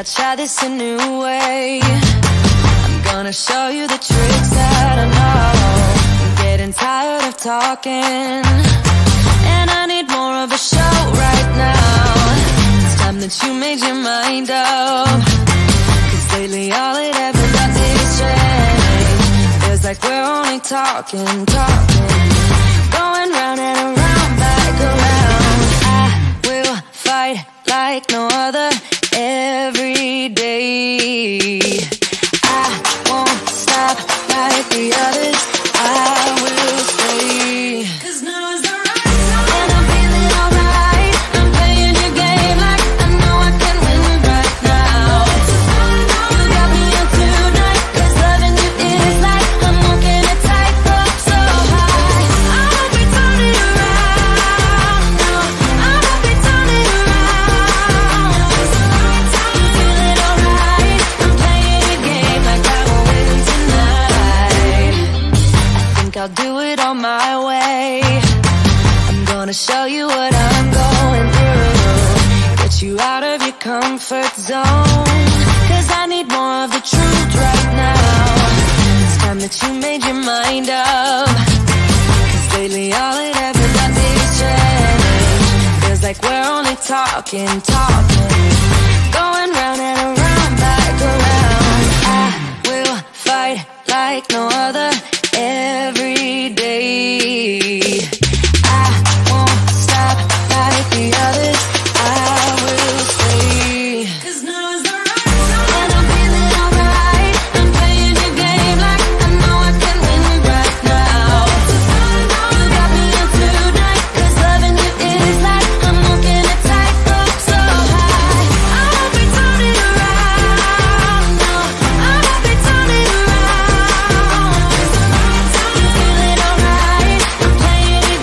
I'll try this a new way. I'm gonna show you the tricks that I know. I'm getting tired of talking, and I need more of a show right now. It's time that you made your mind up, 'cause lately all it ever does is change. Feels like we're only talking, going round and around, back around. I will fight like no other every day. I won't stop like the others. I will stay. 'Cause now is the right time, and I'm feeling alright. I'm playing your game like I know I can win right now. You got me up tonight, 'cause loving you is like I'm walking a tightrope so high. I won't be turning around, no, I won't be turning around. You feeling alright? I'm playing your game like I will win tonight. I think I'll do it on my way. I'm gonna show you what I'm going through, get you out of your comfort zone, 'cause I need more of the truth right now. It's time that you made your mind up, 'cause lately all it ever does is change. Feels like we're only talking, going round and around, back around. I will fight like no other every day. I won't stop like the others. I will stay. 'Cause now is the right time, and I'm feeling alright. I'm playing your game like I know I can win right now. You got me up tonight, 'cause loving you is like I'm walking a tightrope so high. I won't be turning around, no, I won't be turning around. You feeling alright? I'm playing your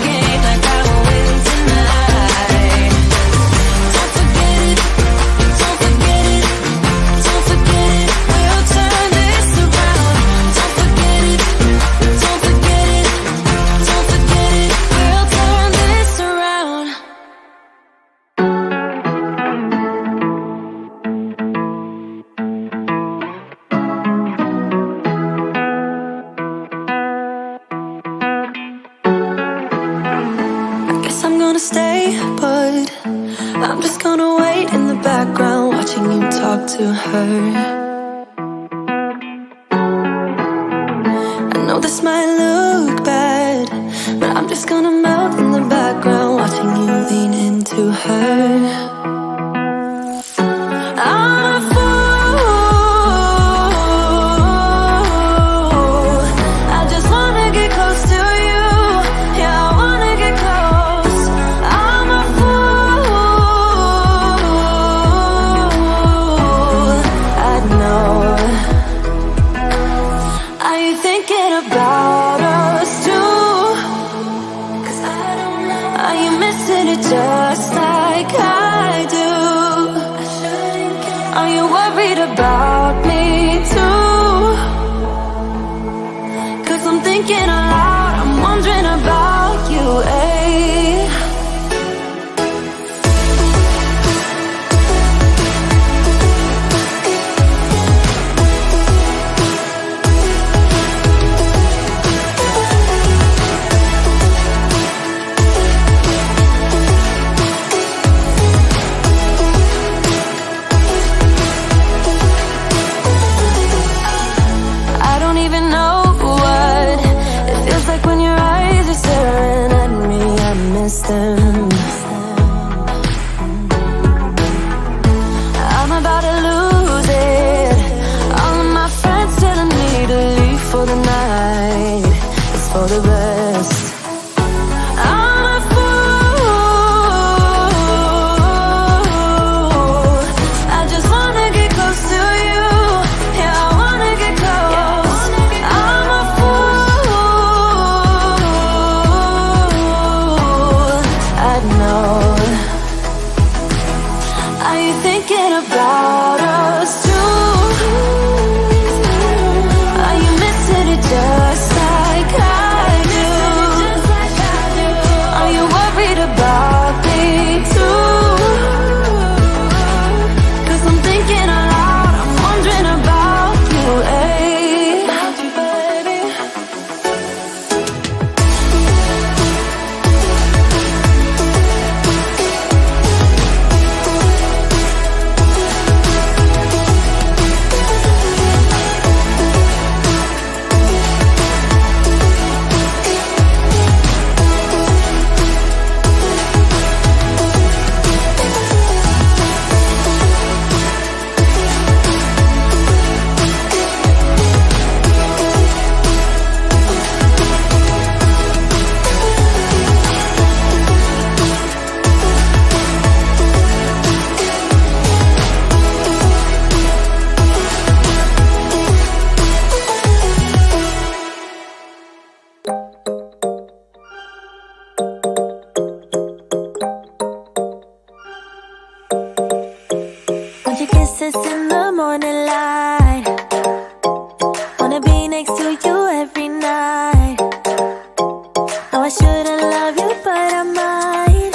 wanna stay, but I'm just gonna wait in the background, watching you talk to her. I know this might look bad, but I'm just gonna melt in the background, watching you lean into her. I'm a fool, I just wanna get close to you. Yeah, I wanna get close. I'm a fool, I know. Are you thinking about us too? 'Cause I don't know. Are you missing it just like I do? Are you worried about me too? 'Cause I'm thinking aloud, I'm wondering about you, eh? I don't even know what it feels like when your eyes are staring at me. I miss them. I'm about to lose it. All of my friends telling me to leave for the night. It's for the best. I'm a fool, I just wanna get close to you. Yeah, I wanna get close. I'm a fool, I know. Are you thinking about us too? Are you missing it just like I do? Are you worried about me too? 'Cause I'm thinking aloud, I'm wondering about you, eh? About you, baby. Want your kisses in the morning light. Wanna be next to you every night. No, I shouldn't love you, but I might.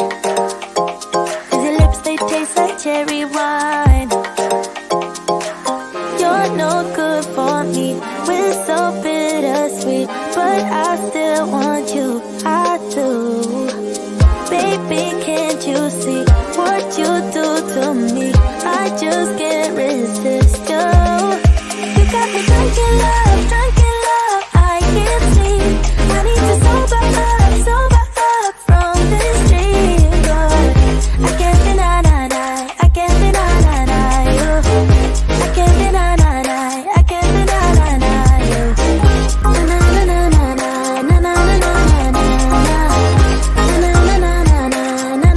'Cause your lips, they taste like cherry wine. You're no good for me, we're so bittersweet, but I still want you, I do. Baby, can't you see what you do to me? I just can't resist you. You got me drunk in love, I can't sleep. I need to sober up from this dream. But I can't deny, I can't deny you. I can't deny, I can't deny you. Na na na na na na na na na na na. Na na na na na na na na na na.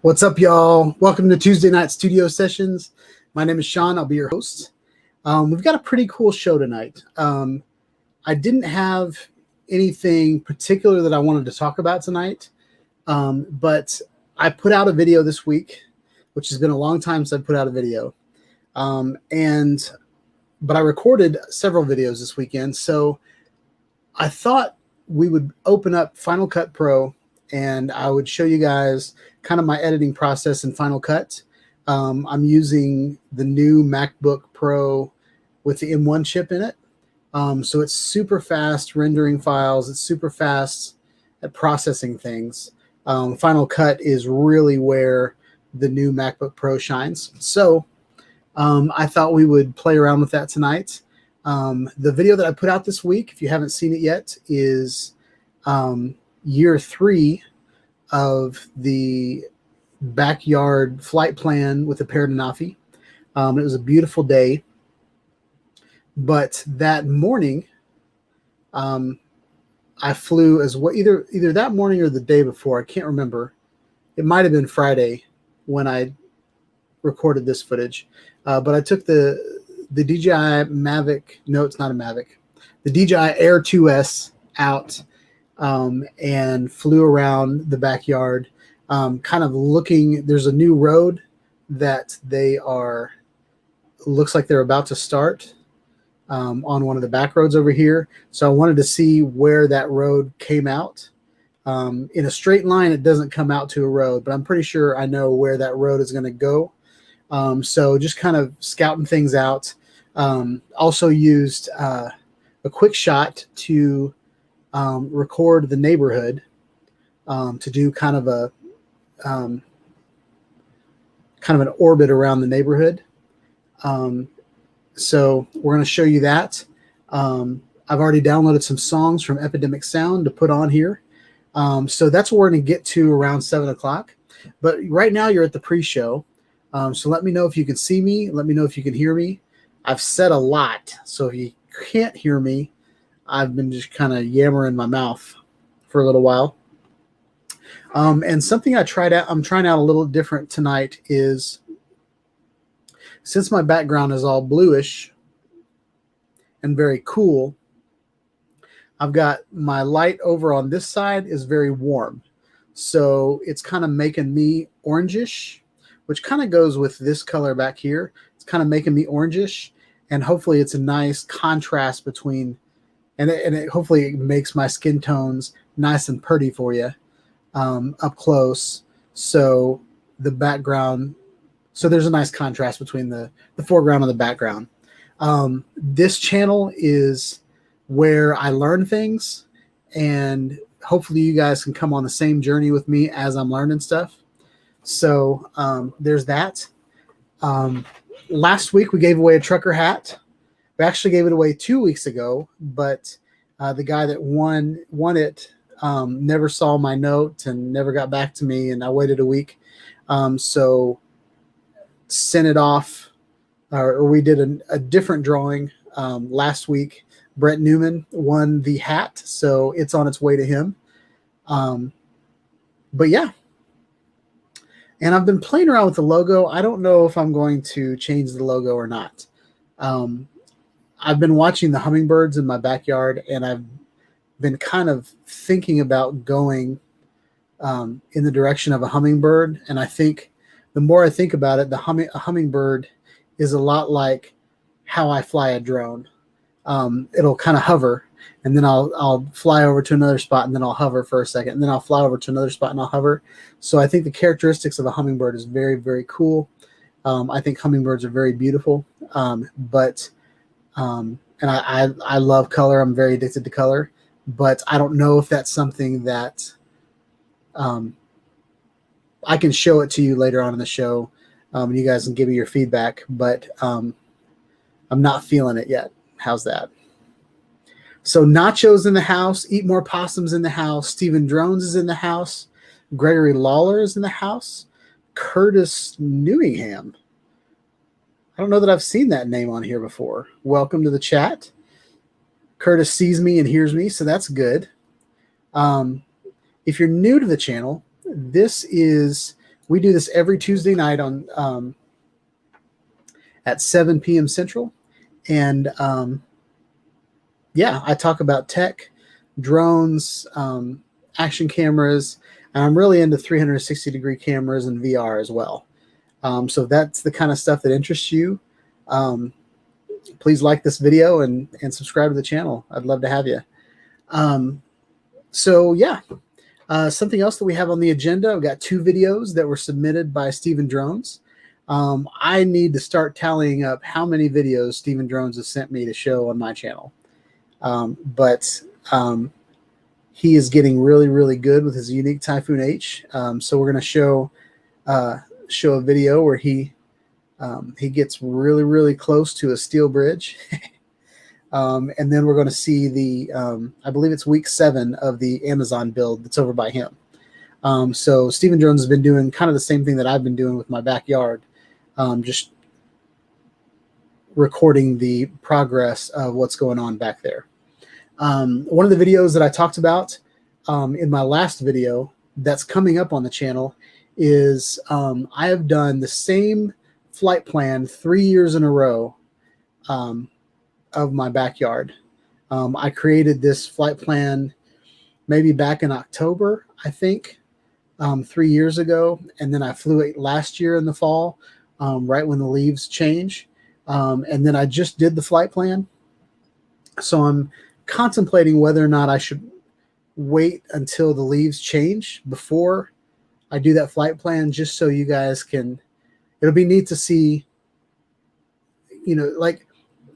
What's up, y'all? Welcome to Tuesday Night Studio Sessions. My name is Sean. I'll be your host. We've got a pretty cool show tonight. I didn't have anything particular that I wanted to talk about tonight, but I put out a video this week, which has been a long time since I put out a video. But I recorded several videos this weekend, so I thought we would open up Final Cut Pro, and I would show you guys kind of my editing process in Final Cut. I'm using the new MacBook Pro with the M1 chip in it. So it's super fast rendering files. It's super fast at processing things. Final Cut is really where the new MacBook Pro shines. So I thought we would play around with that tonight. The video that I put out this week, if you haven't seen it yet, is year 3 of the backyard flight plan with the Paradinafi. It was a beautiful day, but that morning, I flew as well, either that morning or the day before. I can't remember. It might have been Friday when I recorded this footage, but I took the DJI Mavic. No, it's not a Mavic. The DJI Air 2S out and flew around the backyard, kind of looking. There's a new road that looks like they're about to start on one of the back roads over here. So I wanted to see where that road came out. In a straight line, it doesn't come out to a road, but I'm pretty sure I know where that road is going to go. So just kind of scouting things out. Also used a quick shot to record the neighborhood, to do kind of an orbit around the neighborhood. So we're going to show you that. I've already downloaded some songs from Epidemic Sound to put on here. So that's what we're going to get to around 7 o'clock. But right now you're at the pre-show. So let me know if you can see me. Let me know if you can hear me. I've said a lot, so if you can't hear me, I've been just kind of yammering my mouth for a little while. And something I'm trying out a little different tonight is, since my background is all bluish and very cool, I've got my light over on this side is very warm. So it's kind of making me orangish, which kind of goes with this color back here. It's kind of making me orangish, and hopefully it's a nice contrast between, and it hopefully it makes my skin tones nice and pretty for you up close. So the background, so there's a nice contrast between the foreground and the background. This channel is where I learn things, and hopefully you guys can come on the same journey with me as I'm learning stuff. So there's that. Last week we gave away a trucker hat. We actually gave it away 2 weeks ago, but the guy that won it never saw my note and never got back to me, and I waited a week. So sent it off, or we did a different drawing last week. Brett Newman won the hat, so it's on its way to him. But yeah. And I've been playing around with the logo. I don't know if I'm going to change the logo or not. I've been watching the hummingbirds in my backyard, and I've been kind of thinking about going in the direction of a hummingbird. And I think the more I think about it, a hummingbird is a lot like how I fly a drone. It'll kind of hover, and then I'll fly over to another spot, and then I'll hover for a second, and then I'll fly over to another spot, and I'll hover. So I think the characteristics of a hummingbird is very, very cool. I think hummingbirds are very beautiful, and I love color. I'm very addicted to color, but I don't know if that's something that I can show it to you later on in the show, and you guys can give me your feedback, but I'm not feeling it yet. How's that? So Nacho's in the house. Eat More Possums in the house. Stephen Drones is in the house. Gregory Lawler is in the house. Curtis Newingham. I don't know that I've seen that name on here before. Welcome to the chat. Curtis sees me and hears me, so that's good. If you're new to the channel, we do this every Tuesday night on at 7 p.m. Central. And yeah, I talk about tech, drones, action cameras, and I'm really into 360-degree cameras and VR as well. So if that's the kind of stuff that interests you, please like this video and subscribe to the channel. I'd love to have you. So yeah, something else that we have on the agenda. I've got 2 videos that were submitted by Stephen Drones. I need to start tallying up how many videos Stephen Drones has sent me to show on my channel. But he is getting really, really good with his Yuneec Typhoon H. So we're going to show a video where he gets really, really close to a steel bridge. And then we're going to see the, I believe it's week 7 of the Amazon build that's over by him. So Stephen Drones has been doing kind of the same thing that I've been doing with my backyard, just recording the progress of what's going on back there. One of the videos that I talked about in my last video that's coming up on the channel is I have done the same flight plan 3 years in a row of my backyard. I created this flight plan maybe back in October, I think, 3 years ago. And then I flew it last year in the fall, right when the leaves change. And then I just did the flight plan. So I'm contemplating whether or not I should wait until the leaves change before I do that flight plan, just so you guys can, it'll be neat to see, like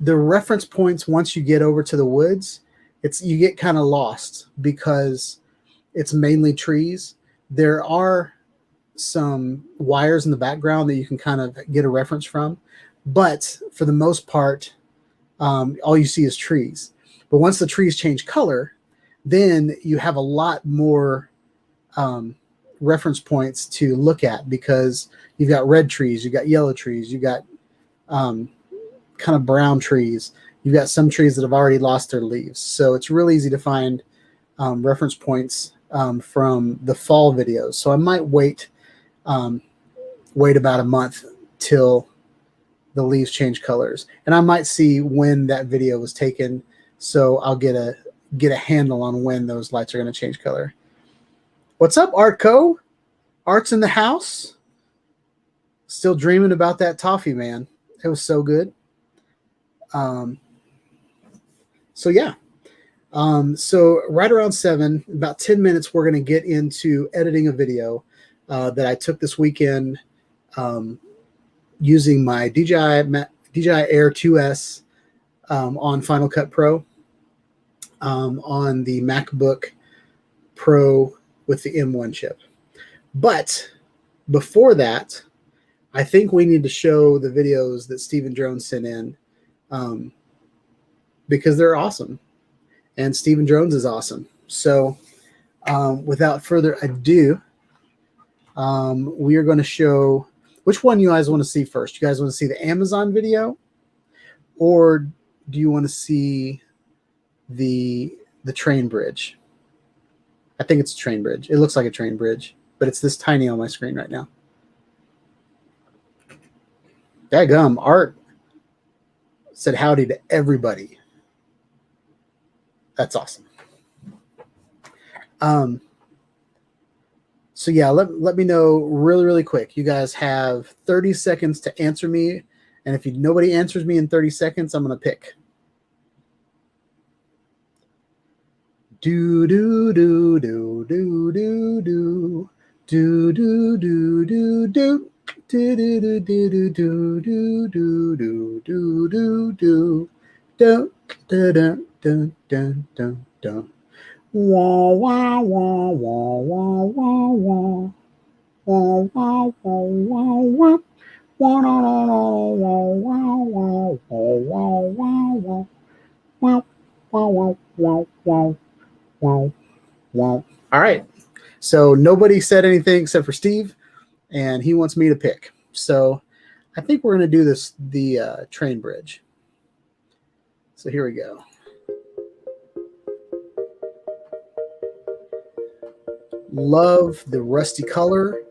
the reference points. Once you get over to the woods, you get kind of lost because it's mainly trees. There are some wires in the background that you can kind of get a reference from, but for the most part, all you see is trees. But once the trees change color, then you have a lot more reference points to look at, because you've got red trees, you've got yellow trees, you've got kind of brown trees. You've got some trees that have already lost their leaves. So it's really easy to find reference points from the fall videos. So I might wait about a month till the leaves change colors. And I might see when that video was taken, so I'll get a handle on when those lights are going to change color. What's up, Artco? Art's in the house. Still dreaming about that toffee, man. It was so good. So yeah. So right around 7, about 10 minutes, we're going to get into editing a video that I took this weekend using my DJI Air 2S on Final Cut Pro on the MacBook Pro with the M1 chip. But before that, I think we need to show the videos that Stephen Drones sent in, because they're awesome. And Stephen Drones is awesome. So without further ado, we are going to show, which one you guys want to see first? You guys want to see the Amazon video, or do you want to see the train bridge? I think it's a train bridge. It looks like a train bridge, but it's this tiny on my screen right now. Daggum, Art said howdy to everybody. That's awesome. So yeah, let me know really, really quick. You guys have 30 seconds to answer me. And if nobody answers me in 30 seconds, I'm going to pick. Do do do do do do do do do do do do. Do do do do do do do do do do do do do do do do do. Wah wah wah wah wah wah wah wah wah wah wah wah. Wah wah wah wah wah wah wah wah wah. Wow. All right. So nobody said anything except for Steve, and he wants me to pick. So I think we're going to do the train bridge. So here we go. Love the rusty color.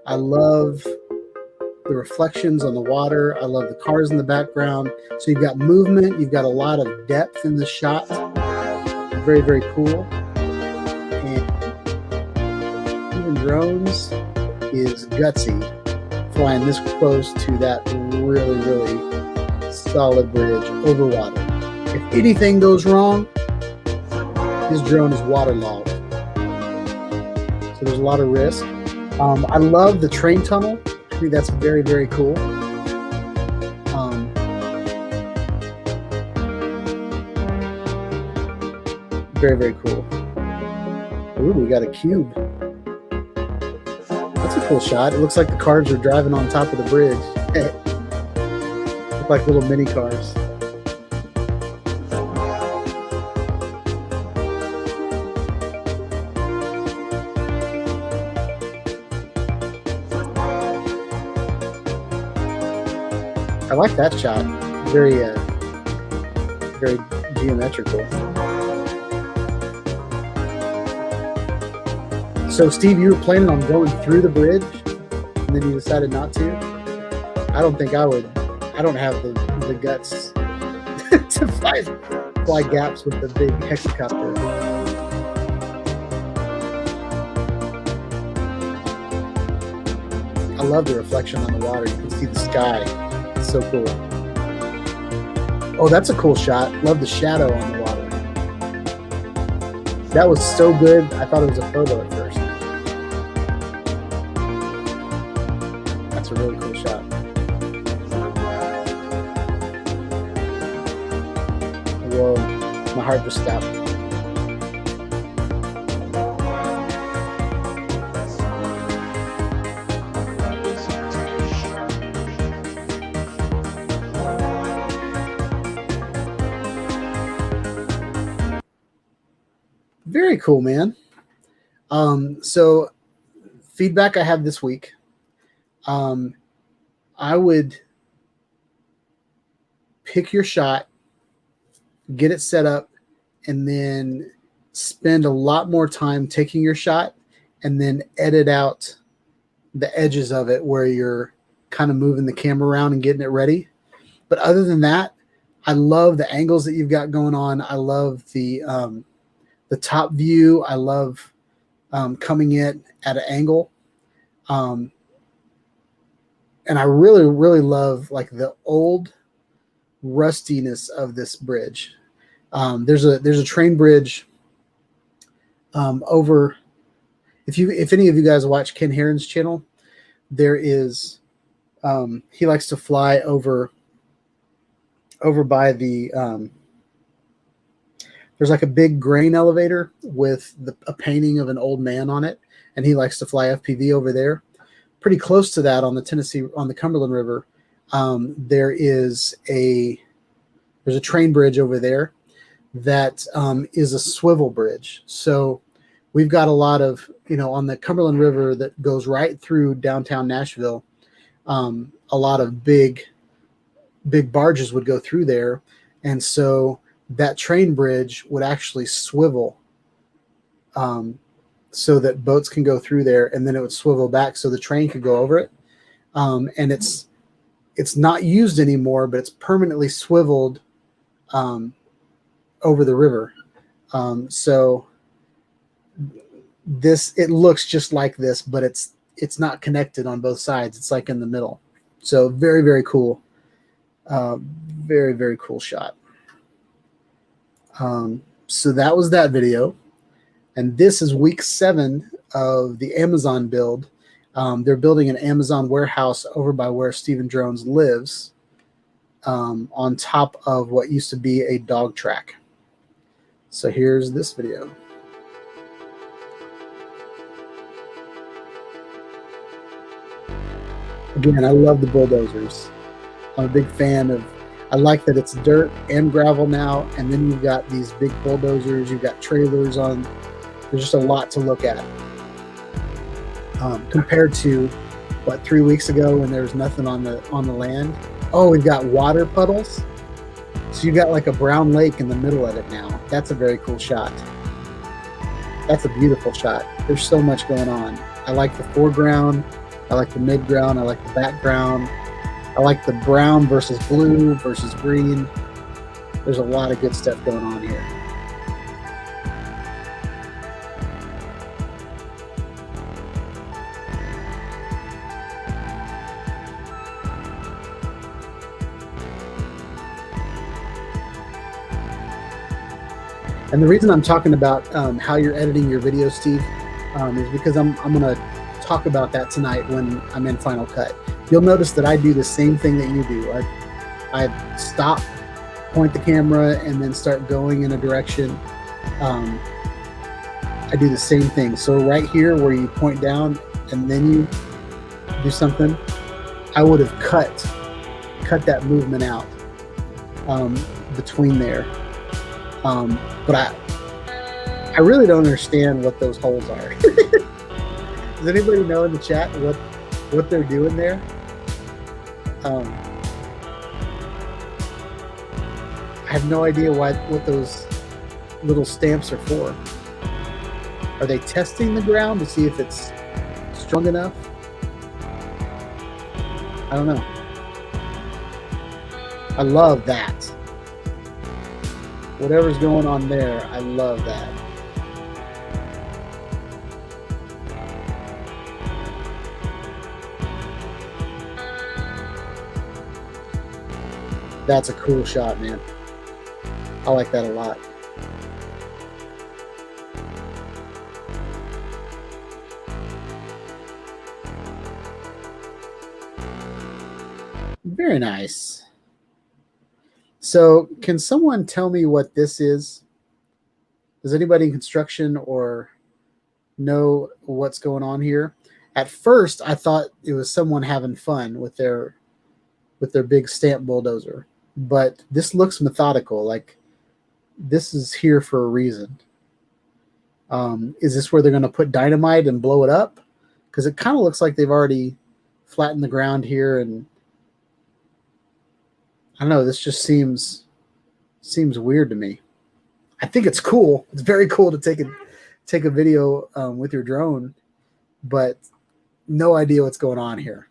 I love the reflections on the water. I love the cars in the background. So you've got movement. You've got a lot of depth in the shot. Very, very cool. And Stephen Drones is gutsy flying this close to that really, really solid bridge over water. If anything goes wrong, his drone is waterlogged. So there's a lot of risk. I love the train tunnel. I think that's very, very cool. Very, very cool. Ooh, we got a cube. That's a cool shot. It looks like the cars are driving on top of the bridge. Look like little mini cars. I like that shot. Very, very geometrical. So, Steve, you were planning on going through the bridge, and then you decided not to? I don't think I would. I don't have the guts to fly gaps with the big hexacopter. I love the reflection on the water. You can see the sky. It's so cool. Oh, that's a cool shot. Love the shadow on the water. That was so good. I thought it was a photo at first. That's a really cool shot. Whoa, my heart just stopped. Very cool, man. So feedback I have this week. I would pick your shot, get it set up, and then spend a lot more time taking your shot and then edit out the edges of it where you're kind of moving the camera around and getting it ready. But other than that, I love the angles that you've got going on. I love the top view. I love coming in at an angle. And I really, really love like the old rustiness of this bridge. There's a train bridge over. If any of you guys watch Ken Heron's channel, there is he likes to fly over by the there's like a big grain elevator with a painting of an old man on it, and he likes to fly FPV over there. Pretty close to that on the Cumberland River, there's a train bridge over there that is a swivel bridge. So we've got a lot of, on the Cumberland River that goes right through downtown Nashville, a lot of big barges would go through there. And so that train bridge would actually swivel so that boats can go through there, and then it would swivel back so the train could go over it. And it's not used anymore, but it's permanently swiveled over the river. So it looks just like this, but it's not connected on both sides. It's like in the middle. So very, very cool. Very, very cool shot. So that was that video. And this is week 7 of the Amazon build. They're building an Amazon warehouse over by where Stephen Drones lives, on top of what used to be a dog track. So here's this video. Again, I love the bulldozers. I'm a big fan of, I like that it's dirt and gravel now, and then you've got these big bulldozers, you've got trailers on. There's just a lot to look at. Compared to 3 weeks ago when there was nothing on the land. Oh, we've got water puddles. So you've got like a brown lake in the middle of it now. That's a very cool shot. That's a beautiful shot. There's so much going on. I like the foreground. I like the midground. I like the background. I like the brown versus blue versus green. There's a lot of good stuff going on here. And the reason I'm talking about how you're editing your videos, Steve, is because I'm going to talk about that tonight when I'm in Final Cut. You'll notice that I do the same thing that you do. I stop, point the camera, and then start going in a direction. I do the same thing. So right here where you point down and then you do something, I would have cut that movement out between there. But I really don't understand what those holes are. Does anybody know in the chat what they're doing there? I have no idea what those little stamps are for. Are they testing the ground to see if it's strong enough? I don't know. I love that. Whatever's going on there, I love that. That's a cool shot, man. I like that a lot. Very nice. So can someone tell me what this is? Does anybody in construction or know what's going on here? At first, I thought it was someone having fun with their big stamp bulldozer, but this looks methodical. Like this is here for a reason. Is this where they're going to put dynamite and blow it up? Because it kind of looks like they've already flattened the ground here, and I don't know. This just seems weird to me. I think it's cool. It's very cool to take a video with your drone, but no idea what's going on here.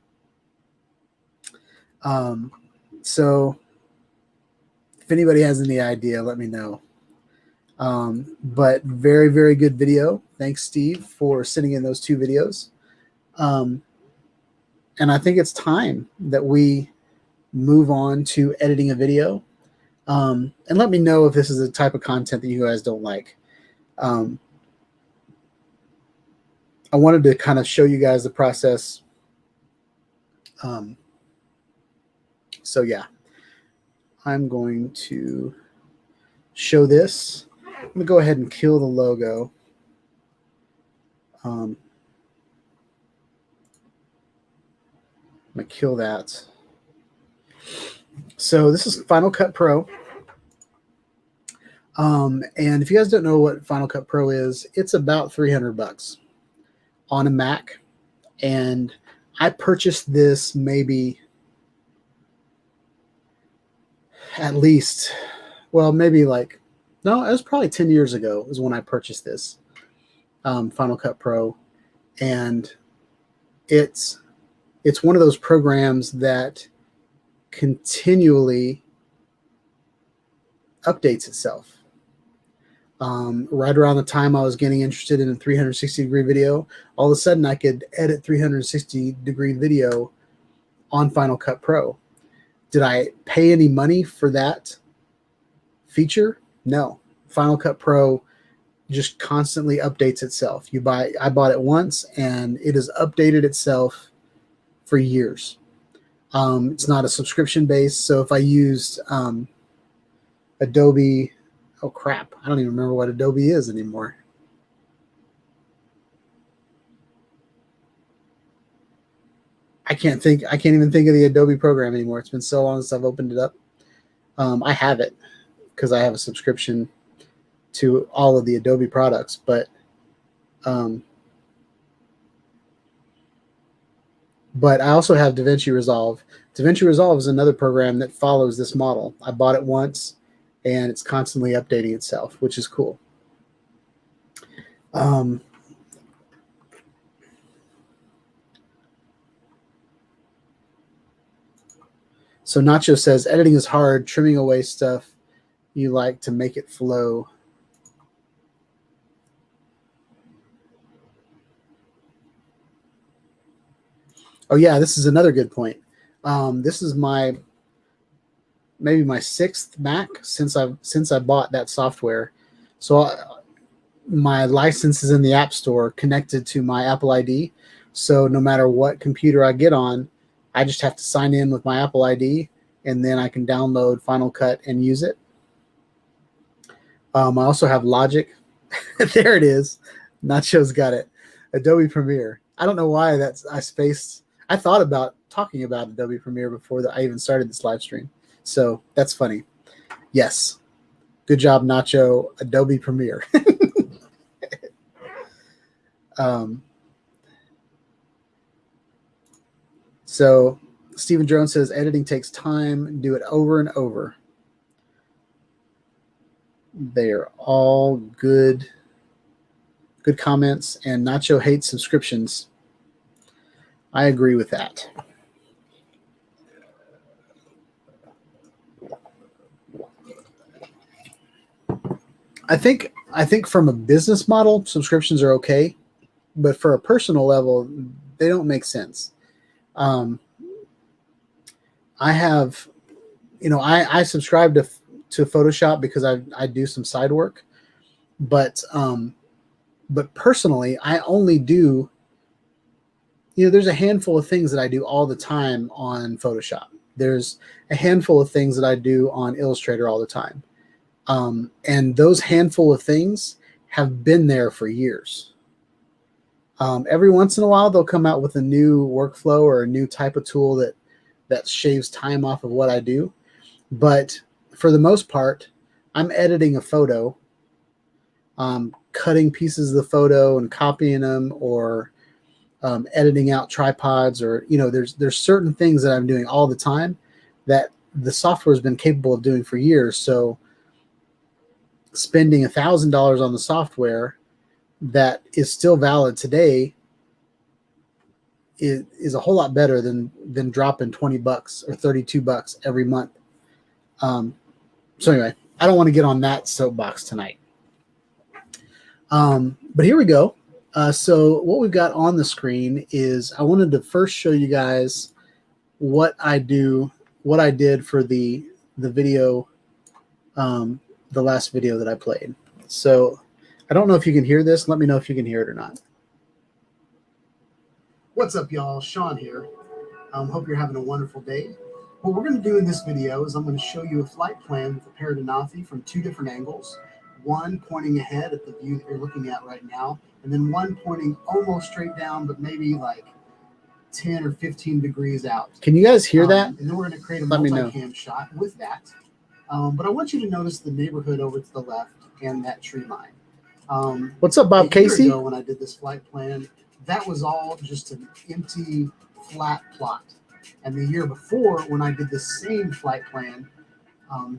So if anybody has any idea, let me know. But very, very good video. Thanks, Steve, for sending in those 2 videos. And I think it's time that we move on to editing a video. And let me know if this is the type of content that you guys don't like. I wanted to kind of show you guys the process. So yeah, I'm going to show this. I'm going to go ahead and kill the logo. I'm going to kill that. So this is Final Cut Pro. And if you guys don't know what Final Cut Pro is, it's about $300 on a Mac. And I purchased this maybe at least, well, maybe like, no, it was probably 10 years ago is when I purchased this Final Cut Pro. And it's one of those programs that continually updates itself. Right around the time I was getting interested in a 360-degree video, all of a sudden I could edit 360-degree video on Final Cut Pro. Did I pay any money for that feature? No. Final Cut Pro just constantly updates itself. I bought it once and it has updated itself for years. It's not a subscription base. So if I used Adobe, oh crap, I don't even remember what Adobe is anymore. I can't even think of the Adobe program anymore. It's been so long since I've opened it up. I have it because I have a subscription to all of the Adobe products, but I also have DaVinci Resolve. DaVinci Resolve is another program that follows this model. I bought it once, and it's constantly updating itself, which is cool. So Nacho says, editing is hard, trimming away stuff you like to make it flow. Oh yeah, this is another good point. This is maybe my 6th Mac since I bought that software. So my license is in the App Store connected to my Apple ID. So no matter what computer I get on, I just have to sign in with my Apple ID, and then I can download Final Cut and use it. I also have Logic. There it is. Nacho's got it. Adobe Premiere. I don't know why I thought about talking about Adobe Premiere before I even started this live stream. So that's funny. Yes. Good job, Nacho. Adobe Premiere. So Stephen Jones says editing takes time. Do it over and over. They are all good comments. And Nacho hates subscriptions. I agree with that. I think from a business model, subscriptions are okay, but for a personal level, they don't make sense. I have, I subscribe to Photoshop because I do some side work, but personally, I only do, there's a handful of things that I do all the time on Photoshop. There's a handful of things that I do on Illustrator all the time. And those handful of things have been there for years. Every once in a while, they'll come out with a new workflow or a new type of tool that shaves time off of what I do. But for the most part, I'm editing a photo, cutting pieces of the photo and copying them, or editing out tripods, or there's certain things that I'm doing all the time that the software has been capable of doing for years. So spending $1,000 on the software that is still valid today is a whole lot better than dropping $20 or $32 every month. So anyway, I don't want to get on that soapbox tonight. But here we go. So what we've got on the screen is, I wanted to first show you guys what I did for the video, the last video that I played. So I don't know if you can hear this. Let me know if you can hear it or not. What's up, y'all? Sean here. Hope you're having a wonderful day. What we're going to do in this video is I'm going to show you a flight plan with a Paradenothi from two different angles. One pointing ahead at the view that you're looking at right now, and then one pointing almost straight down, but maybe like 10 or 15 degrees out. Can you guys hear that? And then we're going to create a multi-cam shot with that. But I want you to notice the neighborhood over to the left and that tree line. What's up, Bob Casey? A year ago when I did this flight plan, that was all just an empty, flat plot. And the year before, when I did the same flight plan,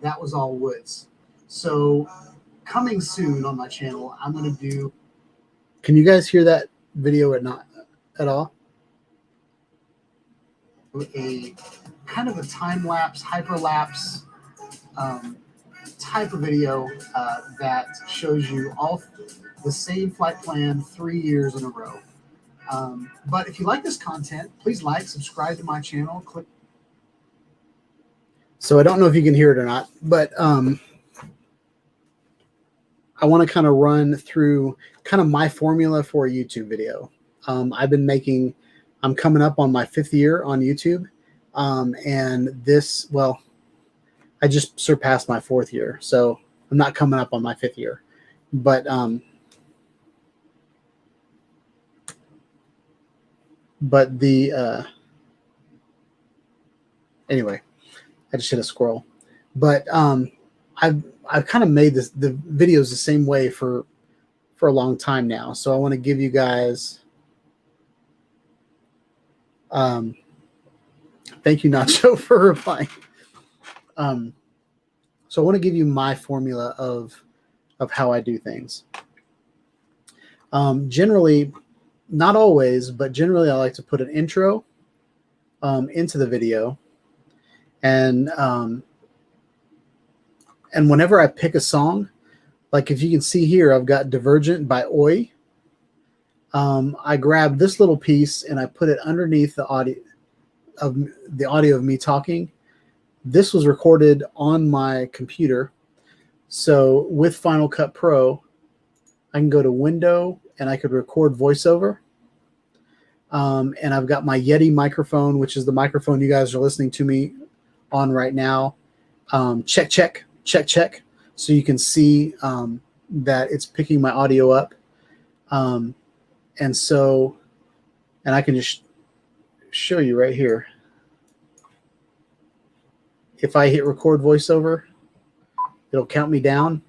that was all woods. So coming soon on my channel, I'm going to do... Can you guys hear that video or not at all? A kind of a time-lapse, hyperlapse type of video that shows you all the same flight plan 3 years in a row. But if you like this content, please like, subscribe to my channel. Click. So I don't know if you can hear it or not, but I want to kind of run through kind of my formula for a YouTube video. I'm coming up on my 5th year on YouTube. And this, well, I just surpassed my 4th year, so I'm not coming up on my 5th year. But anyway, I just hit a squirrel. But I've kind of made the videos the same way for a long time now. So I want to give you guys thank you, Nacho, for replying. So I want to give you my formula of how I do things. Generally, not always, but generally I like to put an intro into the video. And whenever I pick a song, like if you can see here, I've got Divergent by Oi. I grab this little piece and I put it underneath the audio of me talking. This was recorded on my computer. So with Final Cut Pro, I can go to window and I could record voiceover. And I've got my Yeti microphone, which is the microphone you guys are listening to me on right now. Check, check, check, check. So you can see that it's picking my audio up. And I can just show you right here. If I hit record voiceover, it'll count me down.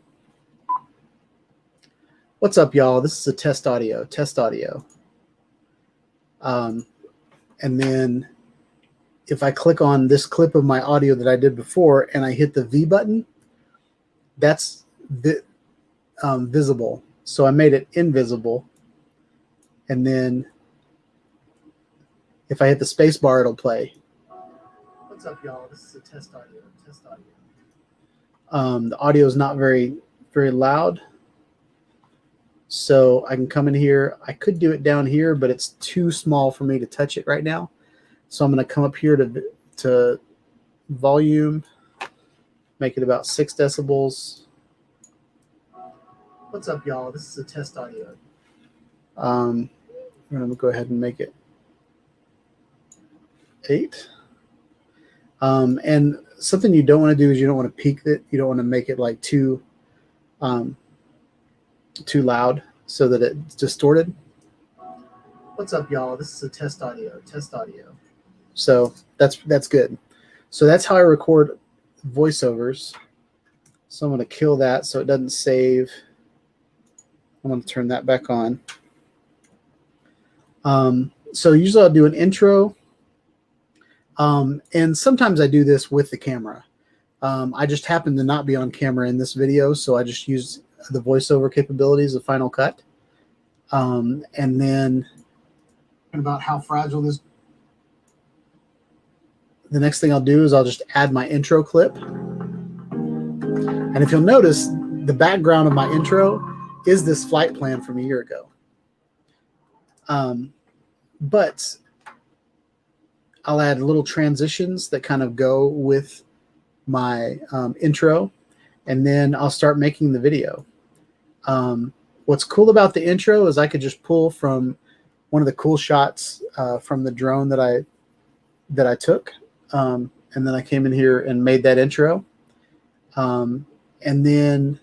What's up, y'all? This is a test audio. And then if I click on this clip of my audio that I did before and I hit the V button, that's visible. So I made it invisible. And then if I hit the space bar, it'll play. What's up, y'all? This is a test audio. The audio is not very, very loud. So I can come in here. I could do it down here, but it's too small for me to touch it right now. So I'm going to come up here to volume, make it about 6 decibels. What's up, y'all? This is a test audio. I'm going to go ahead and make it 8. And something you don't want to do is you don't want to peak it. You don't want to make it like too loud so that it's distorted. What's up, y'all? This is a test audio. So that's good. So that's how I record voiceovers. So I'm going to kill that so it doesn't save. I'm going to turn that back on. So usually I'll do an intro. And sometimes I do this with the camera. I just happen to not be on camera in this video, so I just use the voiceover capabilities of Final Cut. And then about how fragile this. The next thing I'll do is I'll just add my intro clip. And if you'll notice, the background of my intro is this flight plan from a year ago. But I'll add little transitions that kind of go with my intro, and then I'll start making the video. What's cool about the intro is I could just pull from one of the cool shots from the drone that I took, and then I came in here and made that intro. And then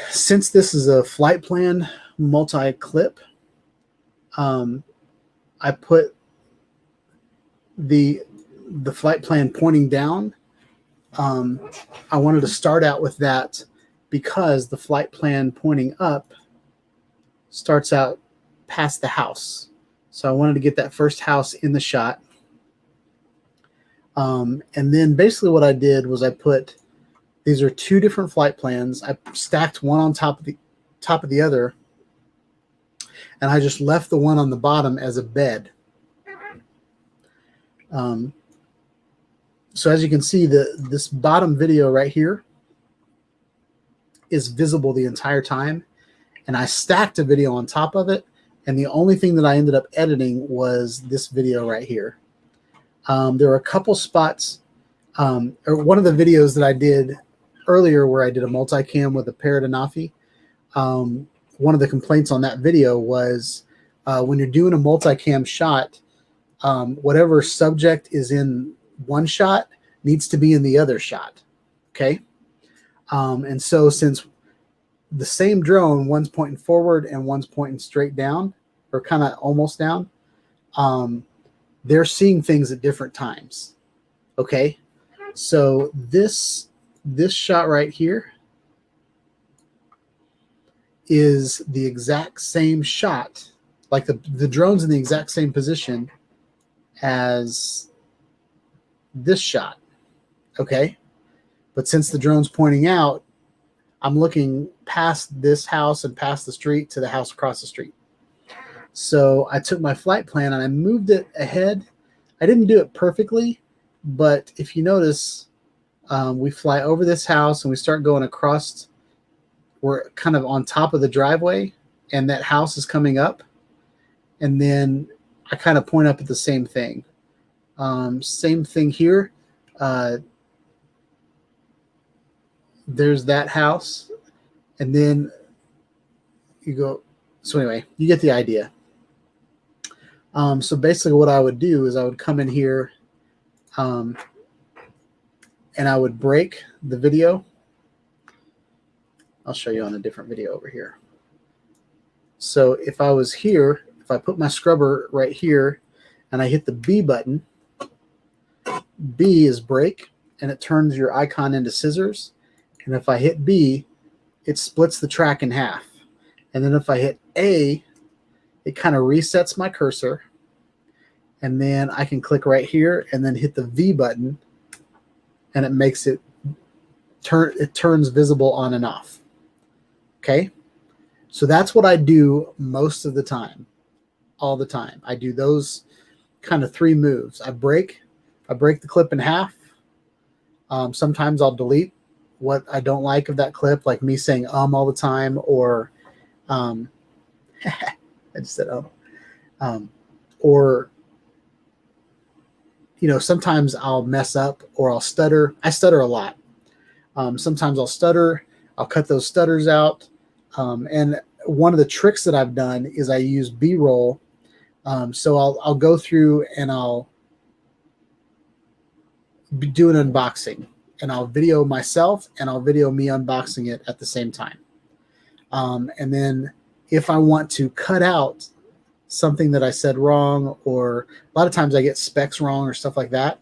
since this is a flight plan multi-clip, I put the flight plan pointing down. I wanted to start out with that because the flight plan pointing up starts out past the house. So I wanted to get that first house in the shot. And then basically what I did was I put, these are 2 different flight plans. I stacked one on top of the other, and I just left the one on the bottom as a bed. So as you can see, this bottom video right here is visible the entire time, and I stacked a video on top of it, and the only thing that I ended up editing was this video right here. There were a couple spots, or one of the videos that I did earlier where I did a multicam with a Parrot Anafi. One of the complaints on that video was when you're doing a multicam shot, whatever subject is in one shot needs to be in the other shot. Okay. And so since the same drone, one's pointing forward and one's pointing straight down, or kind of almost down, they're seeing things at different times. Okay. So this shot right here is the exact same shot, like the drone's in the exact same position as this shot. Okay. But since the drone's pointing out, I'm looking past this house and past the street to the house across the street. So I took my flight plan and I moved it ahead. I didn't do it perfectly, but if you notice, we fly over this house and we start going across. We're kind of on top of the driveway, and that house is coming up. And then I kind of point up at the same thing. Same thing here. There's that house. And then you go. So anyway, you get the idea. So basically what I would do is I would come in here and I would break the video. I'll show you on a different video over here. So if I was here, if I put my scrubber right here and I hit the B button, B is break, and it turns your icon into scissors. And if I hit B, it splits the track in half. And then if I hit A, it kind of resets my cursor. And then I can click right here and then hit the V button, and it makes it turns visible on and off. Okay? So that's what I do most of the time, all the time. I do those kind of 3 moves. I break the clip in half. Sometimes I'll delete what I don't like of that clip, like me saying all the time, or I just said or sometimes I'll mess up or I'll stutter. I stutter a lot. Sometimes I'll stutter. I'll cut those stutters out. And one of the tricks that I've done is I use B-roll. So I'll go through and I'll do an unboxing, and I'll video myself and I'll video me unboxing it at the same time. And then if I want to cut out something that I said wrong, or a lot of times I get specs wrong or stuff like that,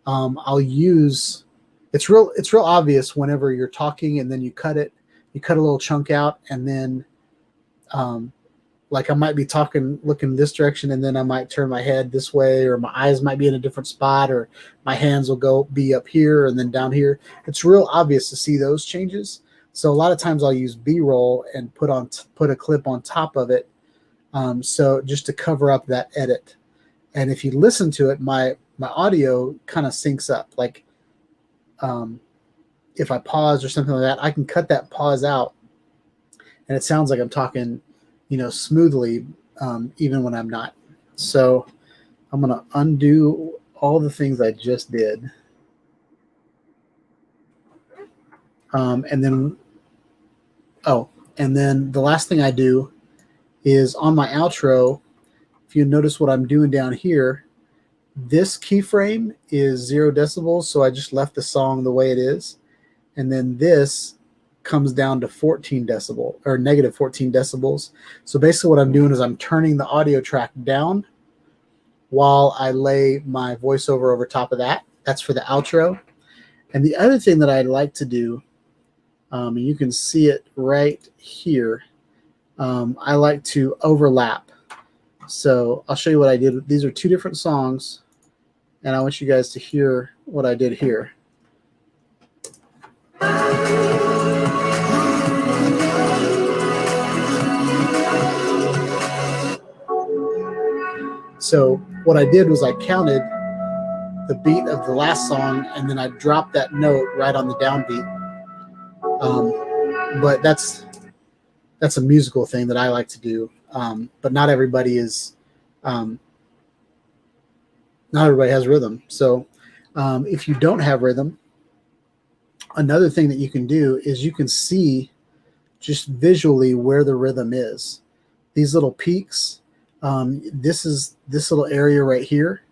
I'll use, it's real obvious whenever you're talking and then you cut a little chunk out, and then like I might be talking, looking this direction, and then I might turn my head this way, or my eyes might be in a different spot, or my hands will be up here and then down here. It's real obvious to see those changes. So a lot of times I'll use B-roll and put a clip on top of it, so just to cover up that edit. And if you listen to it, my audio kind of syncs up. Like if I pause or something like that, I can cut that pause out, and it sounds like I'm talking smoothly, even when I'm not. So I'm going to undo all the things I just did. And then the last thing I do is on my outro, if you notice what I'm doing down here, this keyframe is 0 decibels. So I just left the song the way it is. And then this comes down to 14 decibel or negative 14 decibels. So basically what I'm doing is I'm turning the audio track down while I lay my voiceover over top of that. That's for the outro. And the other thing that I like to do, you can see it right here, I like to overlap. So I'll show you what I did. These are 2 different songs, and I want you guys to hear what I did here. So what I did was I counted the beat of the last song, and then I dropped that note right on the downbeat. But that's a musical thing that I like to do. But not everybody has rhythm. So if you don't have rhythm, another thing that you can do is you can see just visually where the rhythm is. These little peaks. This is this little area right here.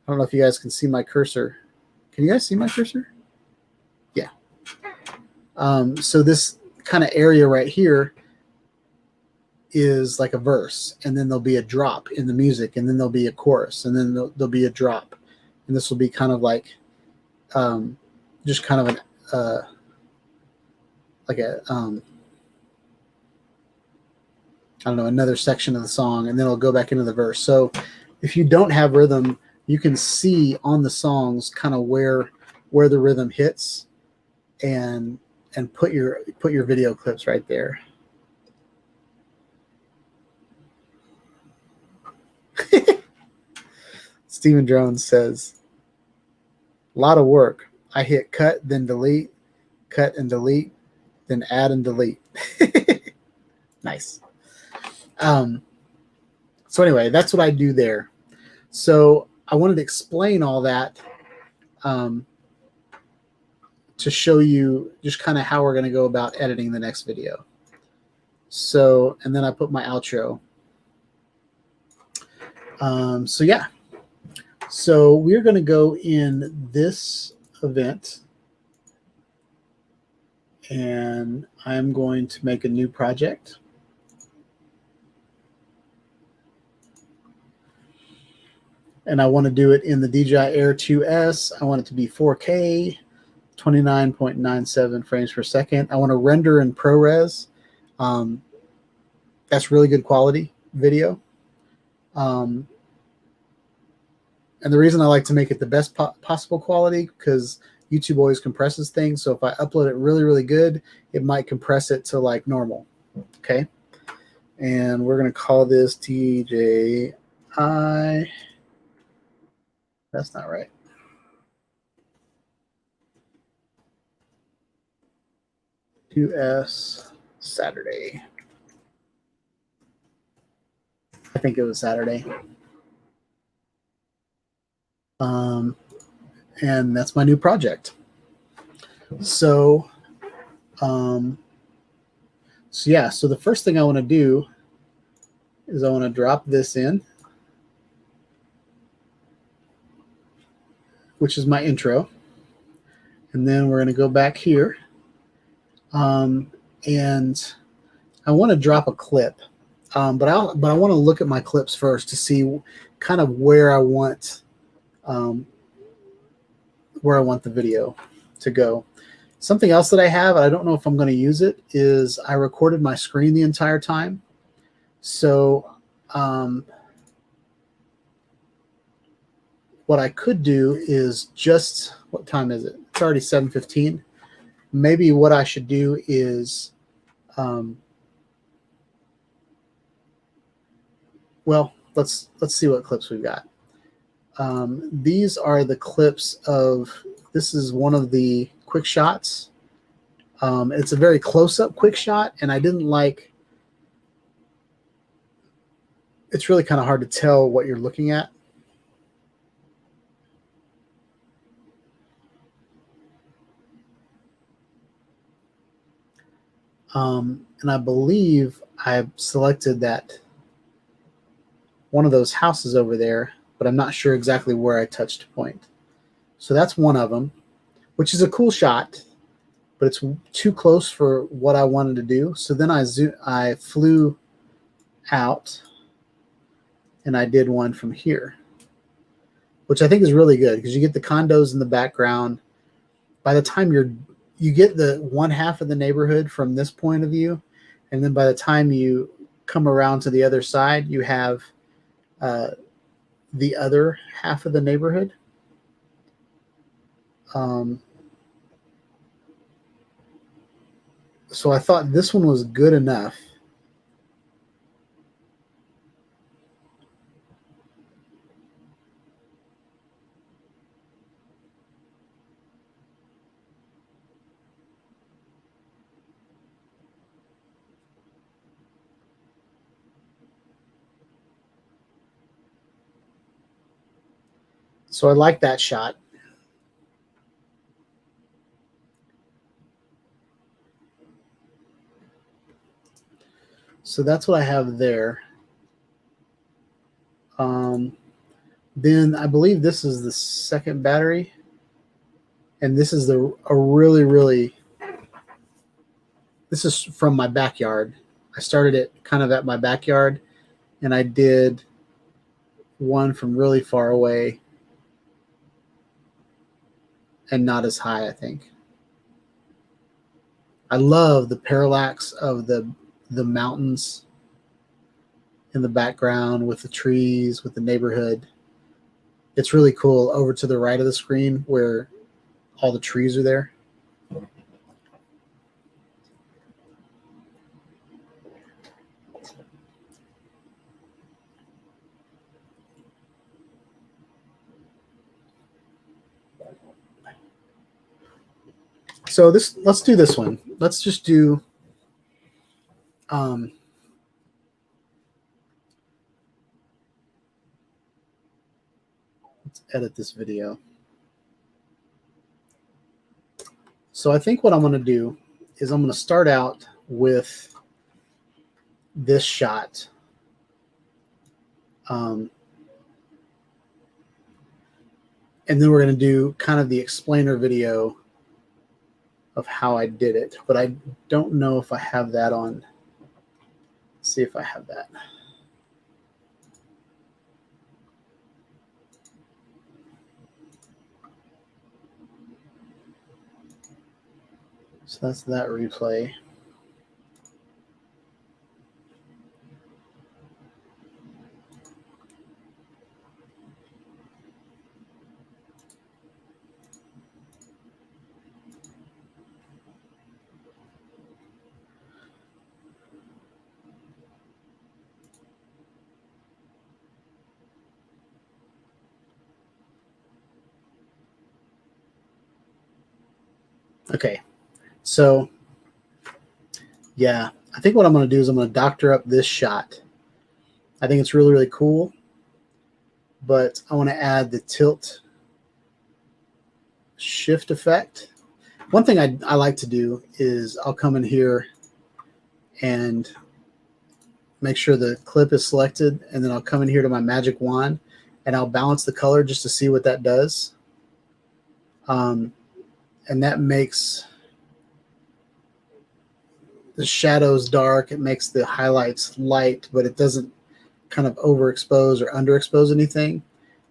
I don't know if you guys can see my cursor. Can you guys see my cursor? Yeah. So this kind of area right here is like a verse, and then there'll be a drop in the music, and then there'll be a chorus, and then there'll be a drop. And this will be kind of like just kind of an like a I don't know, another section of the song, and then it'll go back into the verse. So if you don't have rhythm, you can see on the songs kind of where the rhythm hits, and put your video clips right there. Steven Drones says, a lot of work. I hit cut, then delete, cut and delete, then add and delete. Nice. So anyway, that's what I do there. So I wanted to explain all that to show you just kind of how we're going to go about editing the next video. So, and then I put my outro. So yeah. So we're going to go in this event, and I'm going to make a new project. And I want to do it in the DJI Air 2S. I want it to be 4K, 29.97 frames per second. I want to render in ProRes. That's really good quality video. And the reason I like to make it the best possible quality, because YouTube always compresses things. So if I upload it really, really good, it might compress it to like normal. Okay. And we're going to call this DJI. That's not right. US Saturday. I think it was Saturday. And that's my new project. So yeah, so the first thing I want to do is I want to drop this in, which is my intro. And then we're going to go back here. And I want to drop a clip. But I want to look at my clips first to see kind of where I want the video to go. Something else that I have, I don't know if I'm going to use it, is I recorded my screen the entire time. So what I could do is just, what time is it? It's already 7:15. Maybe what I should do is, well, let's see what clips we've got. These are the clips of, this is one of the quick shots. It's a very close-up quick shot, and I didn't like, it's really kind of hard to tell what you're looking at. And I believe I selected that one of those houses over there, but I'm not sure exactly where I touched point. So that's one of them, which is a cool shot, but it's too close for what I wanted to do. So then I flew out and I did one from here, which I think is really good because you get the condos in the background. By the time you get the one half of the neighborhood from this point of view, and then by the time you come around to the other side, you have the other half of the neighborhood. So I thought this one was good enough. So I like that shot. So that's what I have there. Then I believe this is the second battery. And this is this is from my backyard. I started it kind of at my backyard, and I did one from really far away and not as high, I think. I love the parallax of the mountains in the background with the trees, with the neighborhood. It's really cool over to the right of the screen where all the trees are there. So let's do this one. Let's just do let's edit this video. So I think what I'm going to do is I'm going to start out with this shot. And then we're going to do kind of the explainer video of how I did it, but I don't know if I have that on. Let's see if I have that. So that's that replay. Okay, so yeah, I think what I'm going to do is I'm going to doctor up this shot. I think it's really, really cool, but I want to add the tilt shift effect. One thing I like to do is I'll come in here and make sure the clip is selected, and then I'll come in here to my magic wand and I'll balance the color just to see what that does. And that makes the shadows dark. It makes the highlights light, but it doesn't kind of overexpose or underexpose anything.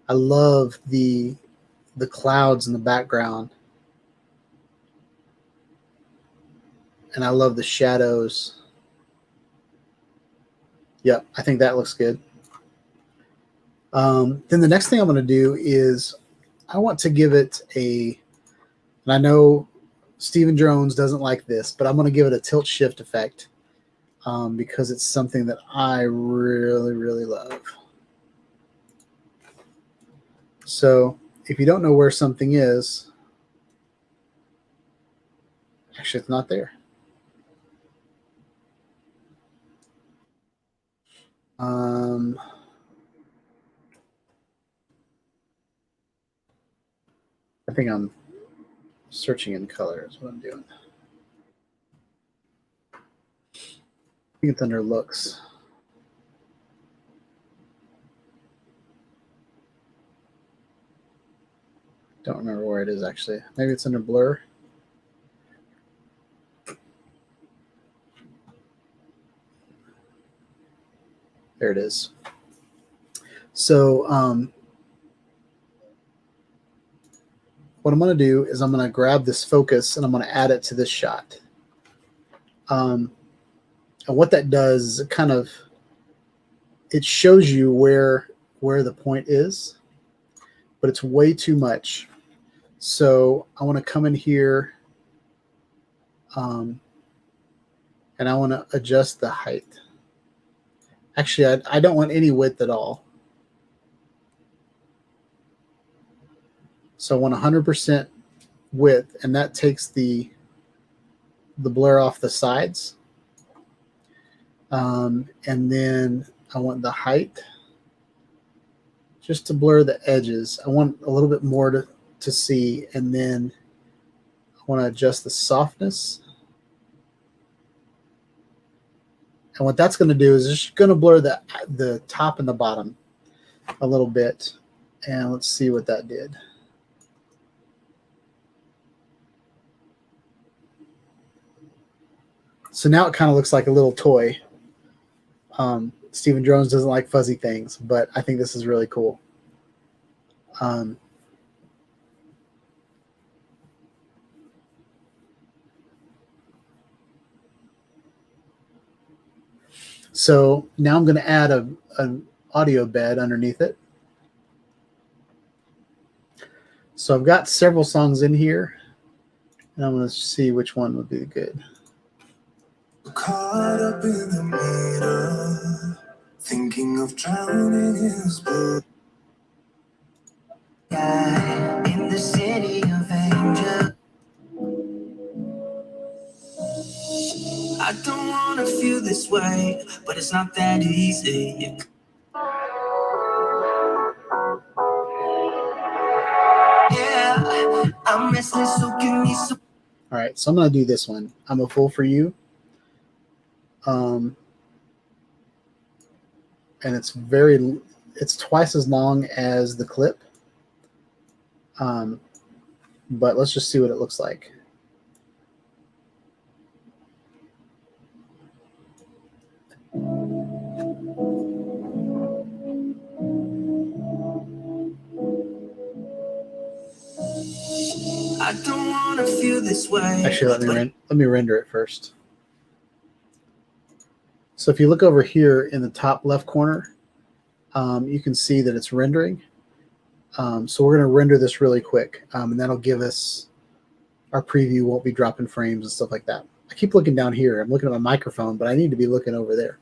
I love the clouds in the background, and I love the shadows. Yep, I think that looks good. Then the next thing I'm going to do is I want to give it a, and I know Steven Jones doesn't like this, but I'm going to give it a tilt shift effect because it's something that I really, really love. So if you don't know where something is, actually it's not there. I think I'm searching in color is what I'm doing. I think it's under looks. Don't remember where it is actually. Maybe it's under blur. There it is. So what I'm going to do is I'm going to grab this focus and I'm going to add it to this shot. And what that does is it kind of, it shows you where the point is, but it's way too much. So I want to come in here and I want to adjust the height. Actually, I don't want any width at all. So I want 100% width, and that takes the blur off the sides. And then I want the height just to blur the edges. I want a little bit more to see, and then I want to adjust the softness. And what that's going to do is it's just going to blur the top and the bottom a little bit. And let's see what that did. So now it kind of looks like a little toy. Steven Jones doesn't like fuzzy things, but I think this is really cool. So now I'm going to add an audio bed underneath it. So I've got several songs in here, and I'm going to see which one would be good. Caught up in the middle, thinking of drowning in his blood. In the city of angels. I don't want to feel this way, but it's not that easy. Yeah, I'm restless, so give me some. All right, so I'm going to do this one. I'm a Fool for You. and it's twice as long as the clip. But let's just see what it looks like. I don't want to feel this way. Actually, let me render it first. So if you look over here in the top left corner, you can see that it's rendering. So we're going to render this really quick, and that'll give us our preview. Won't be dropping frames and stuff like that. I keep looking down here. I'm looking at my microphone, but I need to be looking over there.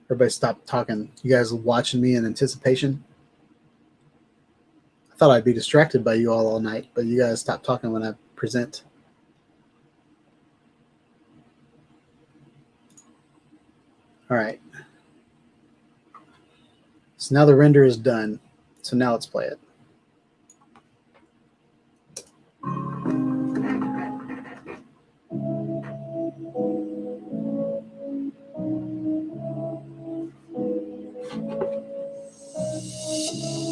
Everybody stop talking. You guys watching me in anticipation? I thought I'd be distracted by you all night, but you guys stop talking when I present. All right. So now the render is done. So now let's play it.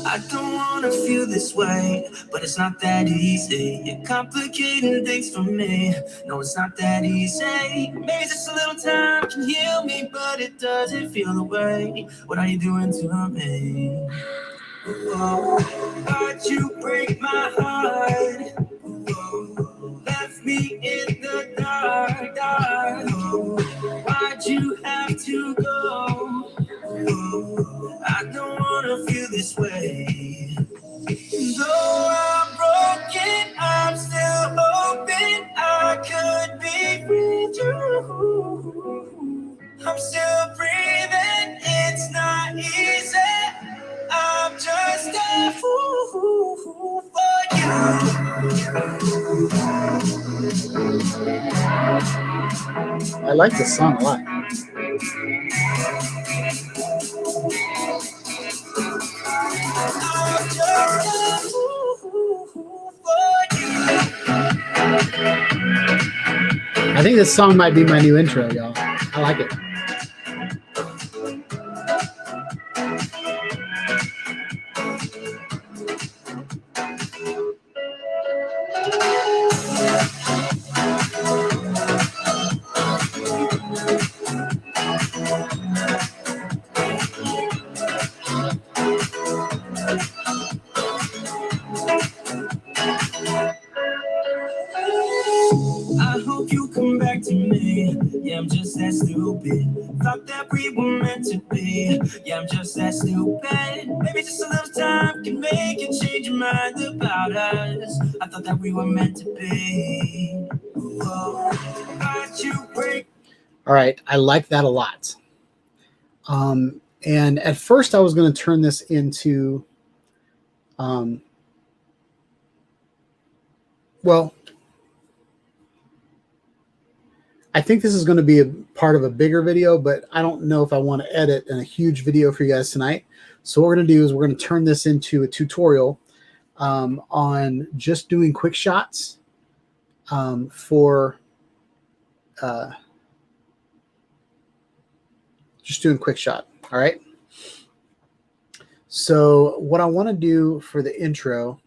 I don't wanna feel this way, but it's not that easy. You're complicating things for me. No, it's not that easy. Maybe just a little time can heal me, but it doesn't feel the way. What are you doing to me? Whoa. Why'd you break my heart? Whoa. Left me in the dark, dark. Whoa. Why'd you have to go? I don't wanna feel this way. Though I'm broken, I'm still hoping I could be with you. I'm still breathing, it's not easy. I'm just a fool for I like this song a lot. I think this song might be my new intro, y'all. I like it. I hope you come back to me. Yeah, I'm just that stupid. Thought that we were meant to be. Yeah, I'm just that stupid. Maybe just a little time can make you change your mind about us. I thought that we were meant to be. Whoa. Why'd you break? All right, I like that a lot. And at first I was going to turn this into, well, I think this is going to be a part of a bigger video, but I don't know if I want to edit in a huge video for you guys tonight. So what we're going to do is we're going to turn this into a tutorial on just doing quick shots for just doing quick shot. All right. So what I want to do for the intro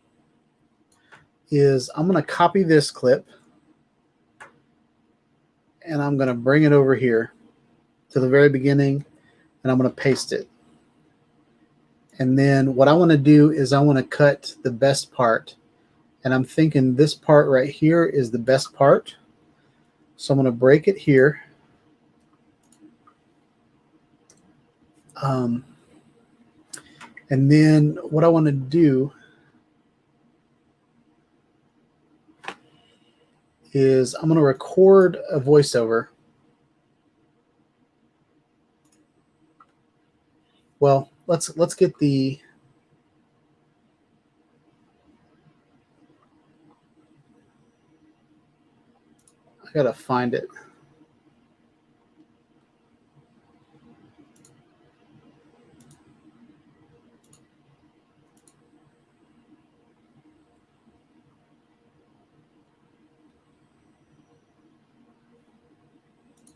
is I'm going to copy this clip and I'm going to bring it over here to the very beginning and I'm going to paste it. And then what I want to do is I want to cut the best part. And I'm thinking this part right here is the best part. So I'm going to break it here. And then what I want to do is I'm going to record a voiceover. Well, let's get the I got to find it.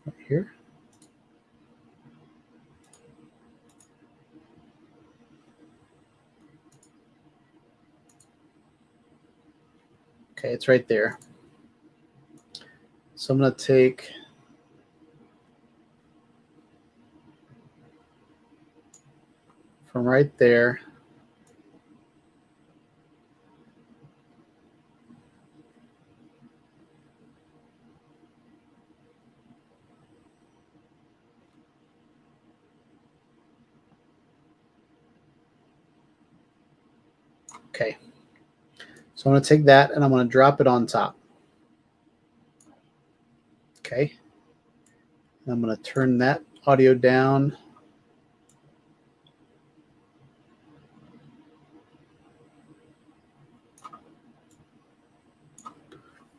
Right here. Okay, it's right there. So I'm going to take from right there. Okay. So I'm going to take that and I'm going to drop it on top. Okay. And I'm going to turn that audio down.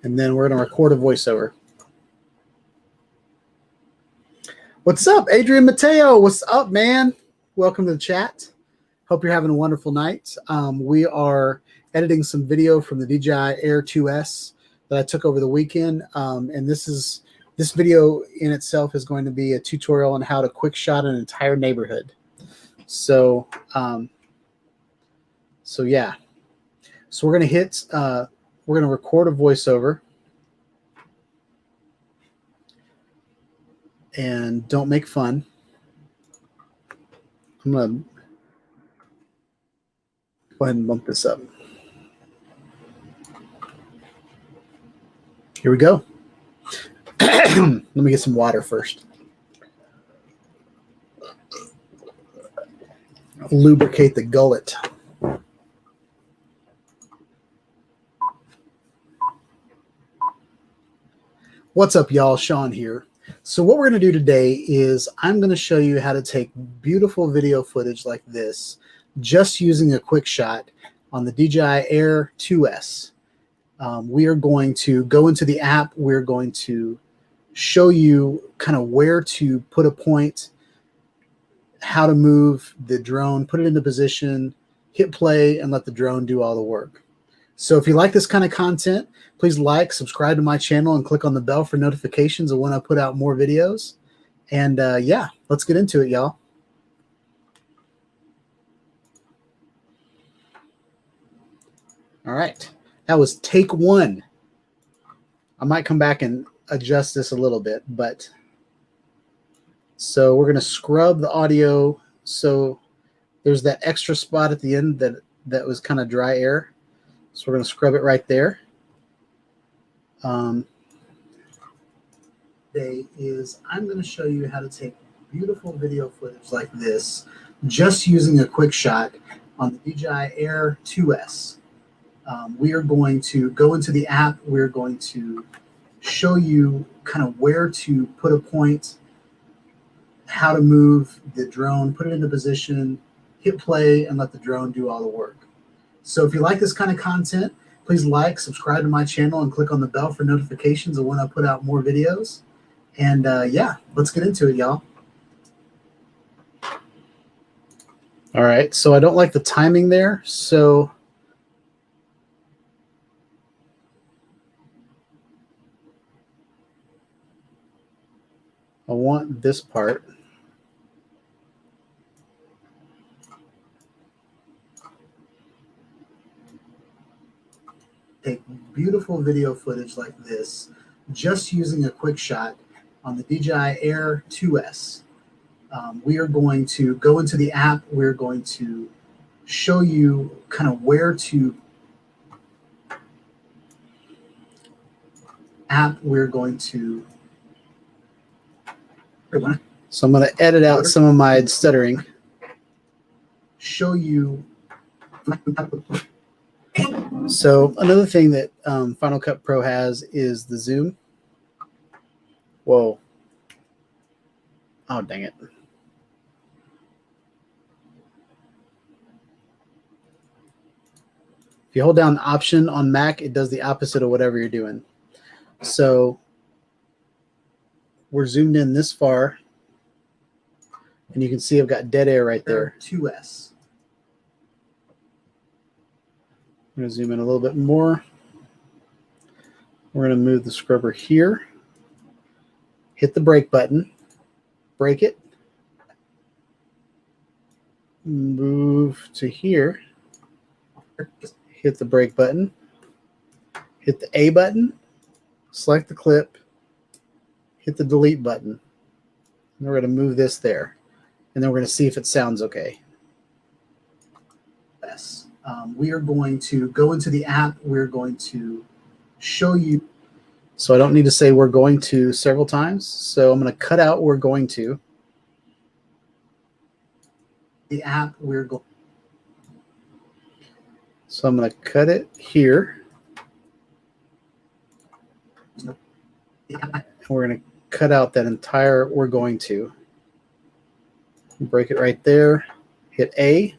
And then we're going to record a voiceover. What's up, Adrian Mateo? What's up, man? Welcome to the chat. Hope you're having a wonderful night. We are editing some video from the DJI Air 2S that I took over the weekend. And this video in itself is going to be a tutorial on how to quick shot an entire neighborhood. So, yeah. So we're going to we're going to record a voiceover. And don't make fun. I'm going to go ahead and bump this up. Here we go. Let me get some water first. Lubricate the gullet. What's up, y'all? Sean here. So what we're going to do today is I'm going to show you how to take beautiful video footage like this just using a quick shot on the DJI Air 2S. We are going to go into the app. We're going to show you kind of where to put a point, how to move the drone, put it into position, hit play, and let the drone do all the work. So if you like this kind of content, please like, subscribe to my channel, and click on the bell for notifications of when I put out more videos. And yeah, let's get into it, y'all. All right, that was take one. I might come back and adjust this a little bit, but so we're going to scrub the audio. So there's that extra spot at the end that was kind of dry air. So we're going to scrub it right there. Today is I'm going to show you how to take beautiful video footage like this just using a quick shot on the DJI Air 2S. We are going to go into the app. We're going to show you kind of where to put a point, how to move the drone, put it into position, hit play, and let the drone do all the work. So if you like this kind of content, please like, subscribe to my channel, and click on the bell for notifications of when I put out more videos. And yeah, let's get into it, y'all. All right, so I don't like the timing there, so I want this part. Take beautiful video footage like this just using a quick shot on the DJI Air 2S. We are going to go into the app. We're going to show you kind of where to we're going to so I'm going to edit out some of my stuttering. Show you So another thing that Final Cut Pro has is the zoom. Whoa. Oh, dang it. If you hold down Option on Mac, it does the opposite of whatever you're doing. So we're zoomed in this far, and you can see I've got dead air right there. 2S. I'm going to zoom in a little bit more. We're going to move the scrubber here. Hit the brake button. Brake it. Move to here. Hit the brake button. Hit the A button. Select the clip. Hit the delete button. And we're going to move this there. And then we're going to see if it sounds okay. Yes. We are going to go into the app. We're going to show you. So I don't need to say we're going to several times. So I'm going to cut out we're going to. The app we're going. So I'm going to cut it here. And we're going to cut out that entire we're going to. Break it right there. Hit A.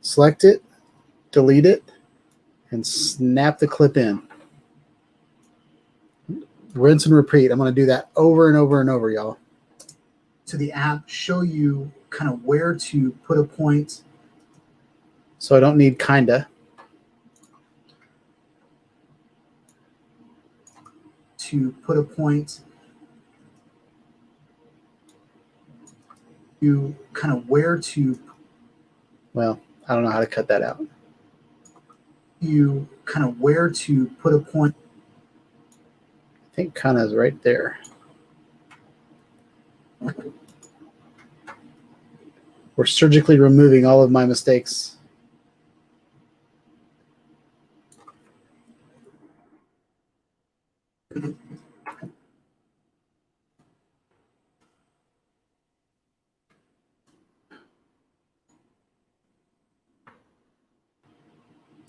Select it. Delete it. And snap the clip in. Rinse and repeat. I'm going to do that over and over and over, y'all. To the app, show you kind of where to put a point. So I don't need kinda. To put a point. You kind of where to. Well, I don't know how to cut that out. You kind of where to put a point. I think kind of is right there. We're surgically removing all of my mistakes. And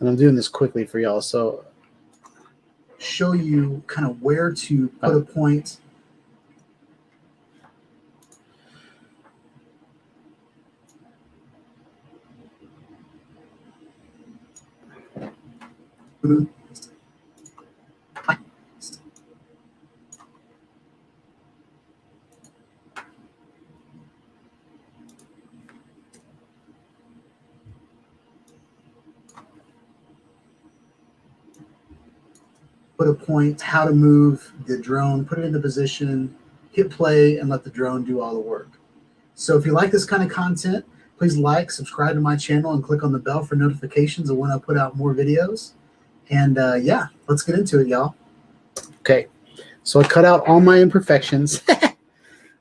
I'm doing this quickly for y'all, so show you kind of where to put a point. Put a point, how to move the drone, put it into position, hit play, and let the drone do all the work. So if you like this kind of content, please like, subscribe to my channel, and click on the bell for notifications of when I put out more videos. And yeah, let's get into it, y'all. Okay, so I cut out all my imperfections.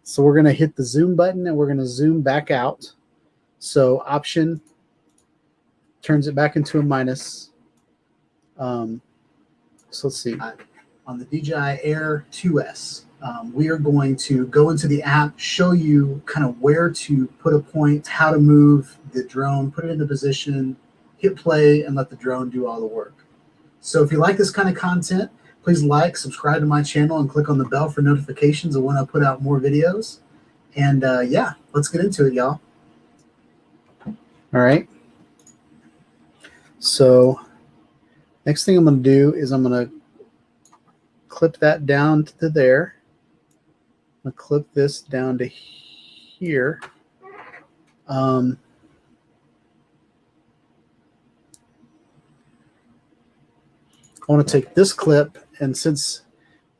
So we're going to hit the zoom button, and we're going to zoom back out. So Option turns it back into a minus. So let's see. On the DJI Air 2S, we are going to go into the app, show you kind of where to put a point, how to move the drone, put it into position, hit play, and let the drone do all the work. So if you like this kind of content, please like, subscribe to my channel, and click on the bell for notifications of when I put out more videos. And yeah, let's get into it, y'all. All right. So next thing I'm going to do is I'm going to clip that down to there. I'm going to clip this down to here. I want to take this clip, and since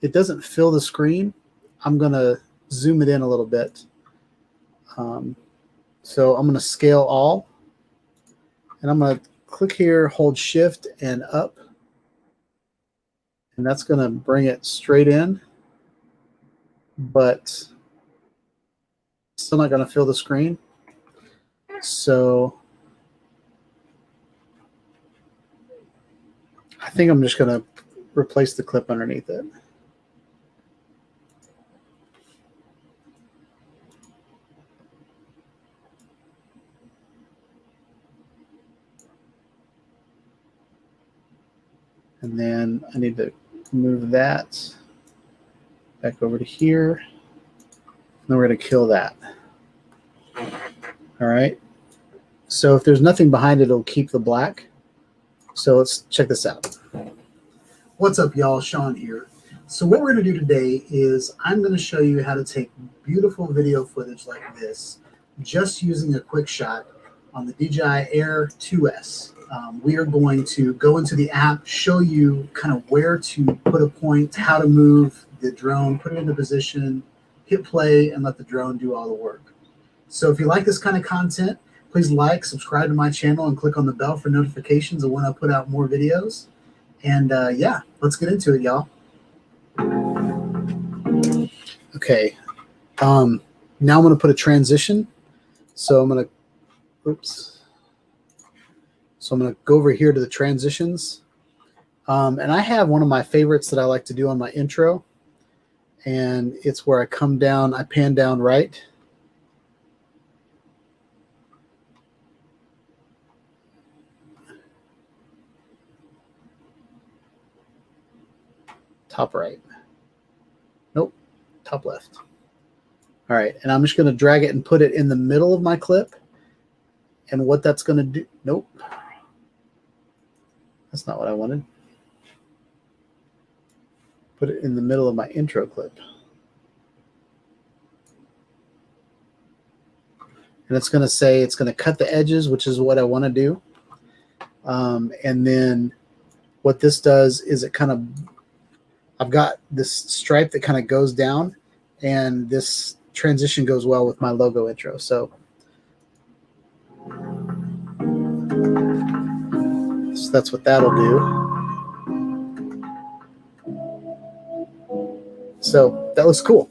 it doesn't fill the screen, I'm going to zoom it in a little bit. So I'm going to scale all, and I'm going to click here, hold Shift and up, and that's going to bring it straight in, but still not going to fill the screen. So I think I'm just going to replace the clip underneath it. And then I need to move that back over to here. Then we're going to kill that. All right. So if there's nothing behind it, it'll keep the black. So let's check this out. What's up, y'all? Sean here. So what we're going to do today is I'm going to show you how to take beautiful video footage like this just using a quick shot on the DJI Air 2S. We are going to go into the app, show you kind of where to put a point, how to move the drone, put it into position, hit play, and let the drone do all the work. So if you like this kind of content, please like, subscribe to my channel, and click on the bell for notifications of when I put out more videos. And yeah, let's get into it, y'all. Okay. Now I'm going to put a transition. So I'm going to, oops. So I'm going to go over here to the transitions. And I have one of my favorites that I like to do on my intro. And it's where I come down, I pan down right. Top right. Nope. Top left. All right. And I'm just going to drag it and put it in the middle of my clip. And what that's going to do. Nope. That's not what I wanted. Put it in the middle of my intro clip. And it's going to say it's going to cut the edges, which is what I want to do. And then what this does is it kind of, I've got this stripe that kind of goes down, and this transition goes well with my logo intro. So that's what that'll do. So that looks cool.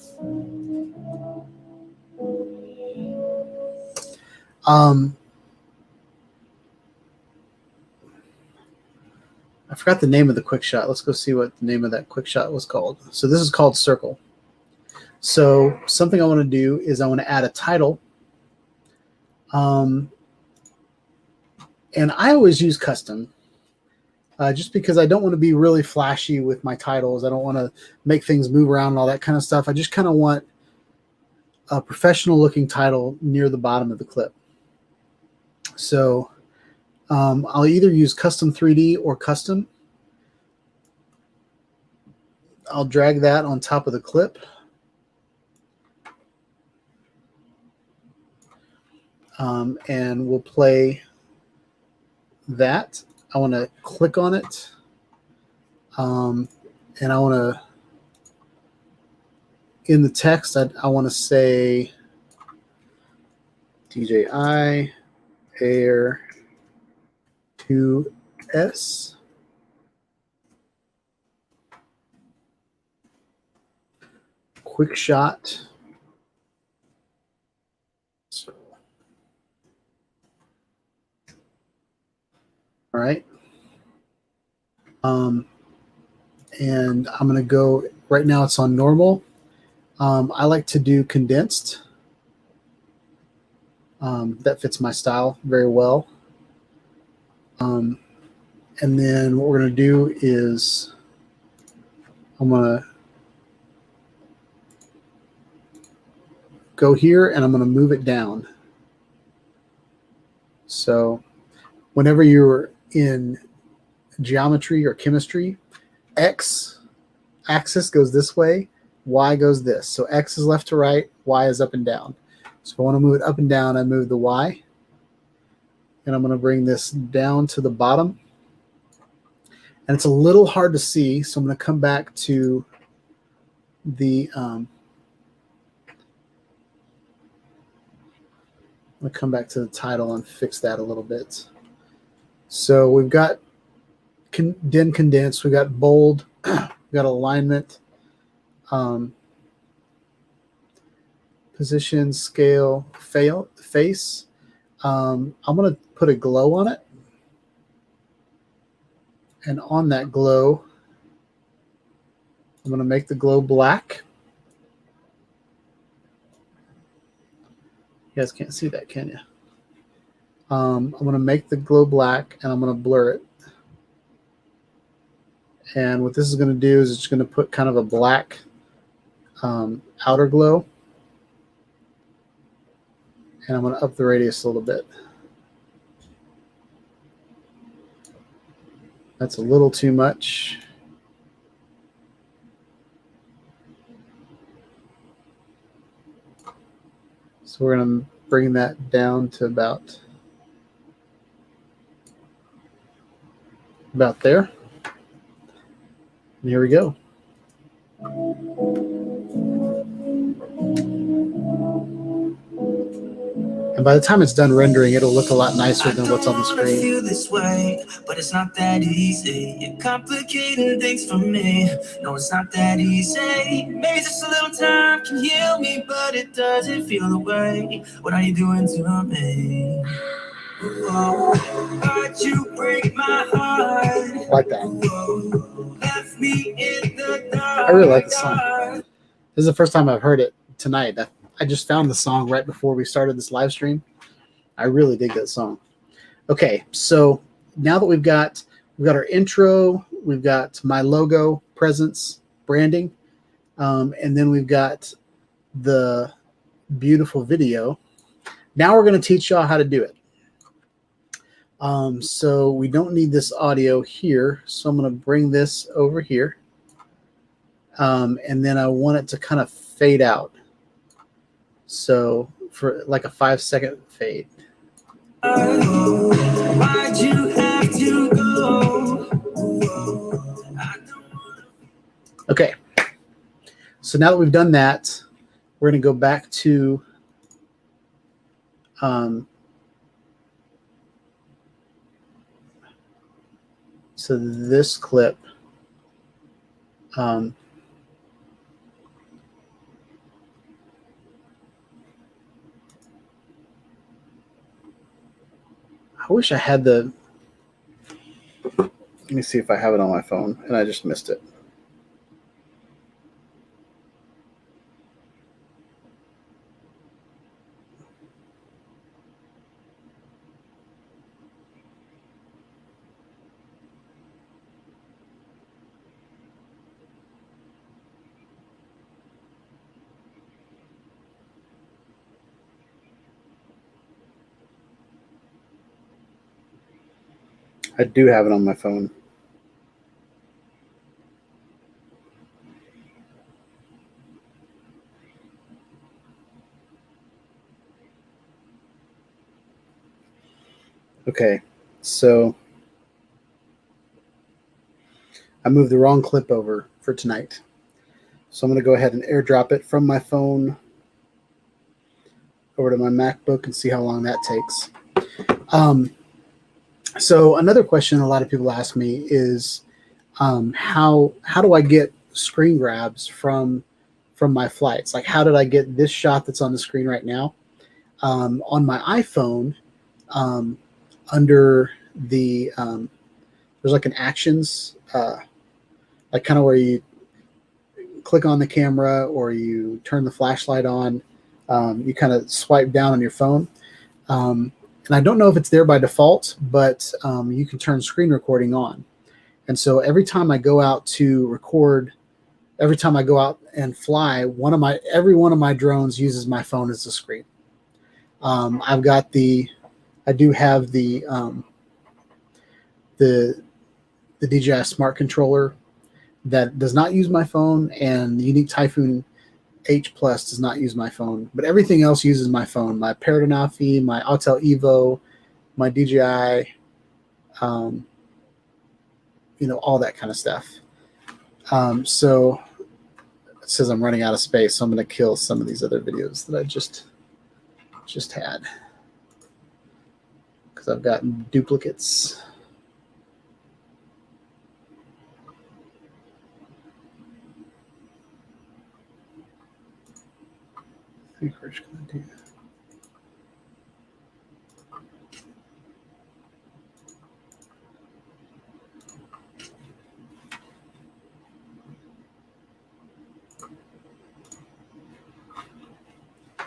I forgot the name of the quick shot. Let's go see what the name of that quick shot was called. So this is called Circle. So something I want to do is I want to add a title. And I always use custom just because I don't want to be really flashy with my titles. I don't want to make things move around and all that kind of stuff. I just kind of want a professional looking title near the bottom of the clip. So I'll either use custom 3D or custom. I'll drag that on top of the clip. And we'll play that. I want to click on it. And I want to, in the text, I want to say DJI Air 2S. Quick shot. So, all right. And I'm going to go, right now it's on normal. I like to do condensed. That fits my style very well. And then what we're going to do is I'm going to go here and I'm going to move it down. So whenever you're in geometry or chemistry, X axis goes this way, Y goes this. So X is left to right, Y is up and down. So if I want to move it up and down, I move the Y. And I'm going to bring this down to the bottom. And it's a little hard to see, so I'm going to come back to the title and fix that a little bit. So we've got condensed, we've got bold, we've got alignment, position, scale, face. I'm going to put a glow on it. And on that glow, I'm going to make the glow black. You guys can't see that, can you? I'm going to make the glow black, and I'm going to blur it. And what this is going to do is it's going to put kind of a black outer glow. And I'm going to up the radius a little bit. That's a little too much. So we're going to bring that down to about there. And here we go. And by the time it's done rendering, it'll look a lot nicer than what's on the screen. I feel this way, but it's not that easy. You're complicating things for me. No, it's not that easy. Maybe just a little time can heal me, but it doesn't feel the way. What are you doing to me? Whoa, how'd you break my heart? Like that. Whoa, left me in the dark. I really like the song. This is the first time I've heard it tonight. I just found the song right before we started this live stream. I really dig that song. Okay, so now that we've got our intro, we've got my logo, presence, branding, and then we've got the beautiful video. Now we're going to teach y'all how to do it. So we don't need this audio here, so I'm going to bring this over here, and then I want it to kind of fade out. So for like a 5-second fade. Why'd you have to go? Okay. So now that we've done that, we're going to go back to this clip. I wish I had the, let me see if I have it on my phone and I just missed it. I do have it on my phone. Okay, so I moved the wrong clip over for tonight. So I'm going to go ahead and airdrop it from my phone over to my MacBook and see how long that takes. So another question a lot of people ask me is how do I get screen grabs from my flights? Like, how did I get this shot that's on the screen right now on my iPhone? Under the there's like an actions, like kind of where you click on the camera or you turn the flashlight on. You kind of swipe down on your phone. And I don't know if it's there by default, but you can turn screen recording on. And so every time I go out to record, every time I go out and fly, every one of my drones uses my phone as a screen. I do have the DJI Smart Controller that does not use my phone, and the Unique Typhoon H Plus does not use my phone, but everything else uses my phone. My Parrot Anafi, my Autel Evo, my DJI, all that kind of stuff. So it says I'm running out of space, so I'm going to kill some of these other videos that I just had because I've got duplicates. I think we're just going to do that.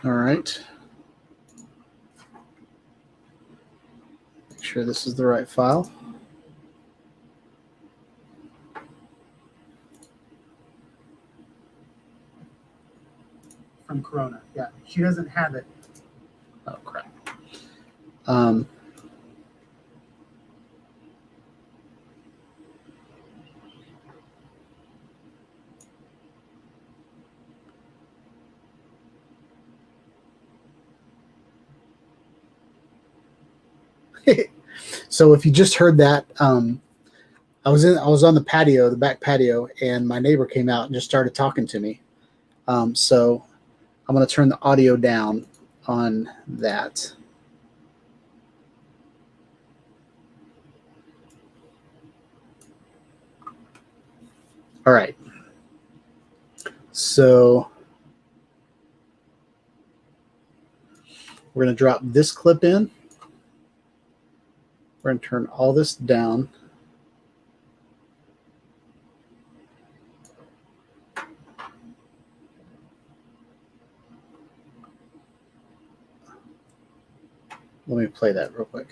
All right. Make sure this is the right file. from Corona. Yeah, she doesn't have it. Oh, crap. Um, so if you just heard that, I was on the patio, the back patio, and my neighbor came out and just started talking to me. So I'm going to turn the audio down on that. All right. So we're going to drop this clip in. We're going to turn all this down. Let me play that real quick.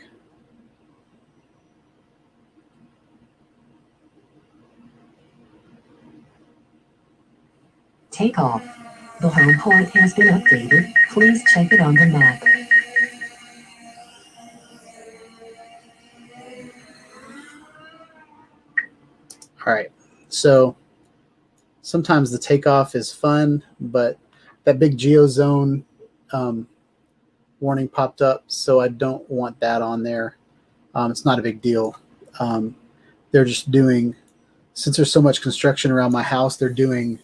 Takeoff. The home point has been updated. Please check it on the map. All right. So sometimes the takeoff is fun, but that big geozone warning popped up, so I don't want that on there. It's not a big deal. They're just doing, since there's so much construction around my house, they're doing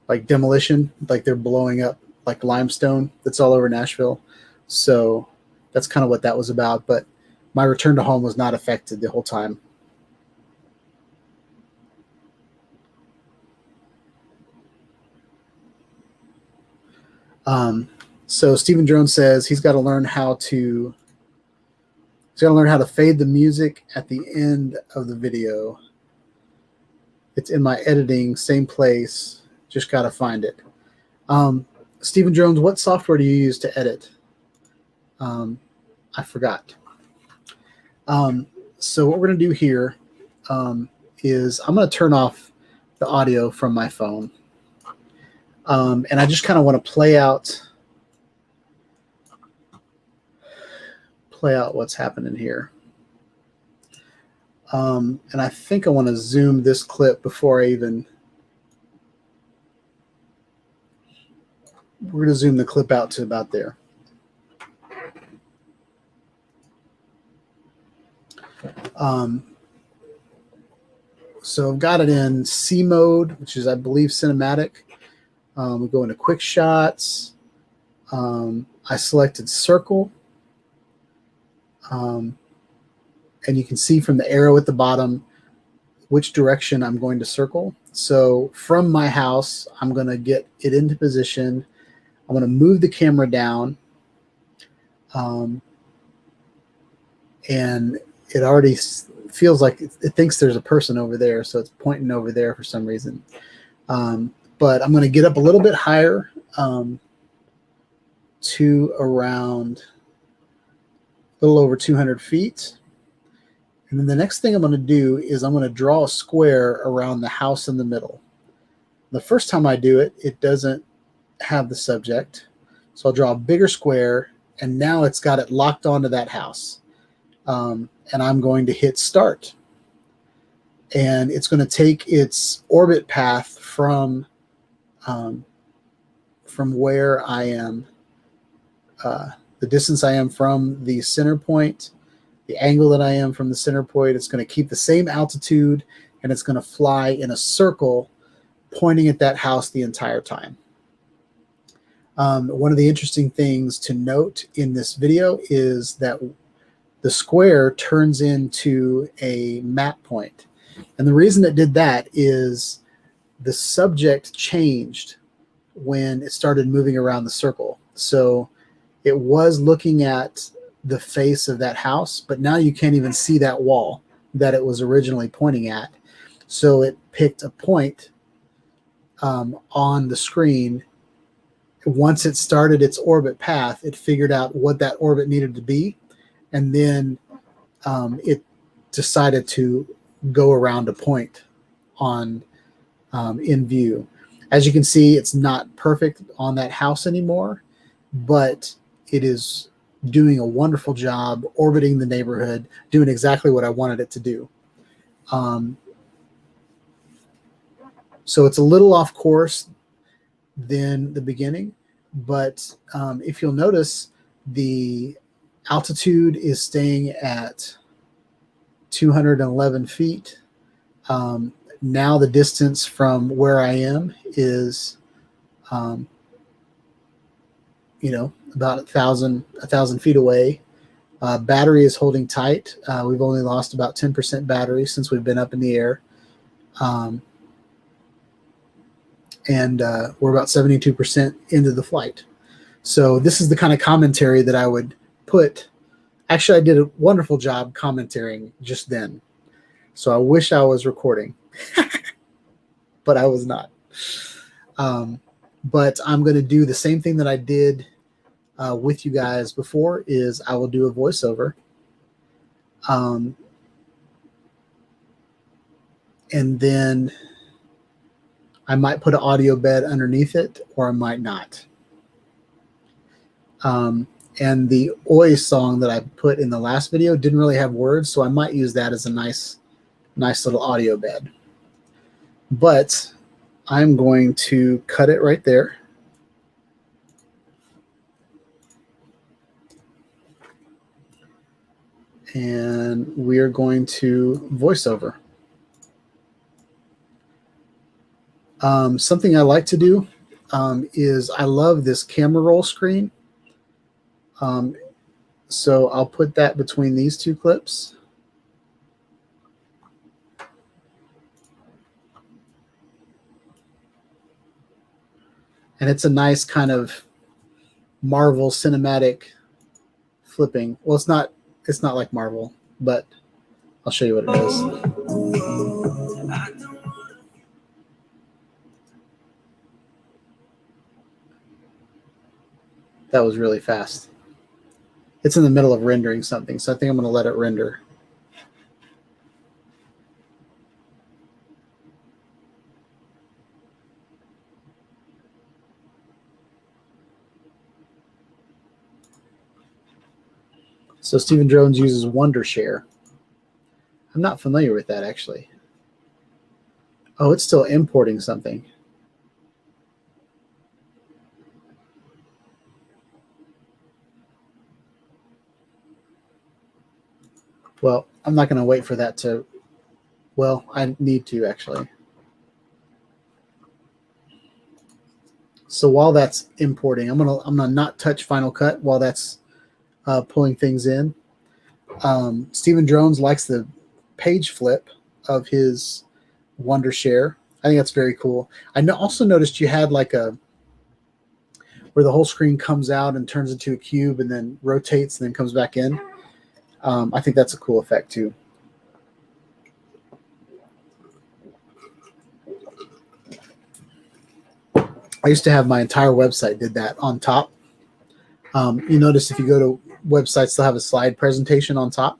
like demolition, like they're blowing up like limestone that's all over Nashville. So that's kind of what that was about. But my return to home was not affected the whole time. So Stephen Jones says he's got to learn how to fade the music at the end of the video. It's in my editing, same place. Just got to find it. Stephen Jones, what software do you use to edit? I forgot. So what we're going to do here is I'm going to turn off the audio from my phone. And I just kind of want to play out what's happening here. And I think I want to zoom this clip before I even... We're going to zoom the clip out to about there. So I've got it in C mode, which is, I believe, cinematic. We go into quick shots. I selected circle. And you can see from the arrow at the bottom which direction I'm going to circle. So from my house, I'm going to get it into position. I'm going to move the camera down. And it already feels like it thinks there's a person over there, so it's pointing over there for some reason. But I'm going to get up a little bit higher to around a little over 200 feet. And then the next thing I'm going to do is I'm going to draw a square around the house in the middle. The first time I do it, it doesn't have the subject. So I'll draw a bigger square, and now it's got it locked onto that house. And I'm going to hit start. And it's going to take its orbit path from where I am, the distance I am from the center point, the angle that I am from the center point. It's going to keep the same altitude, and it's going to fly in a circle pointing at that house the entire time. One of the interesting things to note in this video is that the square turns into a map point. And the reason it did that is the subject changed when it started moving around the circle. So it was looking at the face of that house, but now you can't even see that wall that it was originally pointing at. So it picked a point on the screen. Once it started its orbit path, it figured out what that orbit needed to be, and then it decided to go around a point on in view. As you can see, it's not perfect on that house anymore, but it is doing a wonderful job orbiting the neighborhood, doing exactly what I wanted it to do. So it's a little off course than the beginning, but if you'll notice, the altitude is staying at 211 feet. Now the distance from where I am is, about 1,000 feet away. Battery is holding tight. We've only lost about 10% battery since we've been up in the air. And we're about 72% into the flight. So this is the kind of commentary that I would put. Actually, I did a wonderful job commentating just then. So I wish I was recording, but I was not. But I'm going to do the same thing that I did with you guys before, is I will do a voiceover. And then I might put an audio bed underneath it, or I might not. And the Oi song that I put in the last video didn't really have words, so I might use that as a nice little audio bed. But I'm going to cut it right there. And we're going to voiceover. Something I like to do is I love this camera roll screen. So I'll put that between these two clips. And it's a nice kind of Marvel cinematic flipping. Well, it's not like Marvel, but I'll show you what it is. That was really fast. It's in the middle of rendering something, so I think I'm going to let it render. So Steven Drones uses Wondershare. I'm not familiar with that, actually. Oh, it's still importing something. Well, I'm not going to wait for that to, well, I need to actually. So while that's importing, I'm gonna not touch Final Cut while that's pulling things in. Steven Drones likes the page flip of his Wondershare. I think that's very cool. I also noticed you had like a, where the whole screen comes out and turns into a cube and then rotates and then comes back in. I think that's a cool effect too. I used to have my entire website did that on top. You notice if you go to websites, they'll have a slide presentation on top.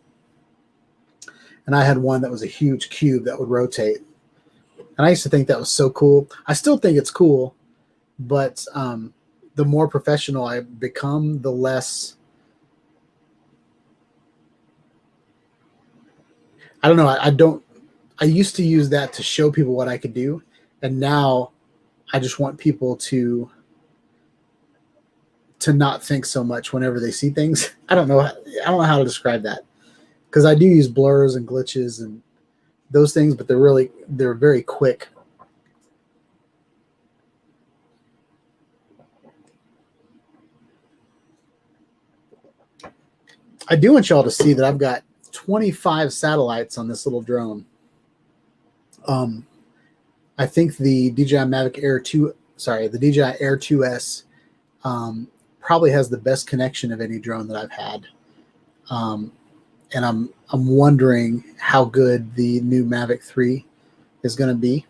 And I had one that was a huge cube that would rotate. And I used to think that was so cool. I still think it's cool, but the more professional I become, the less, I don't know. I used to use that to show people what I could do. And now I just want people to not think so much whenever they see things. I don't know how to describe that, because I do use blurs and glitches and those things, but they're very quick. I do want y'all to see that I've got 25 satellites on this little drone. I think the DJI Mavic Air 2, the DJI Air 2S probably has the best connection of any drone that I've had. And I'm wondering how good the new Mavic 3 is going to be,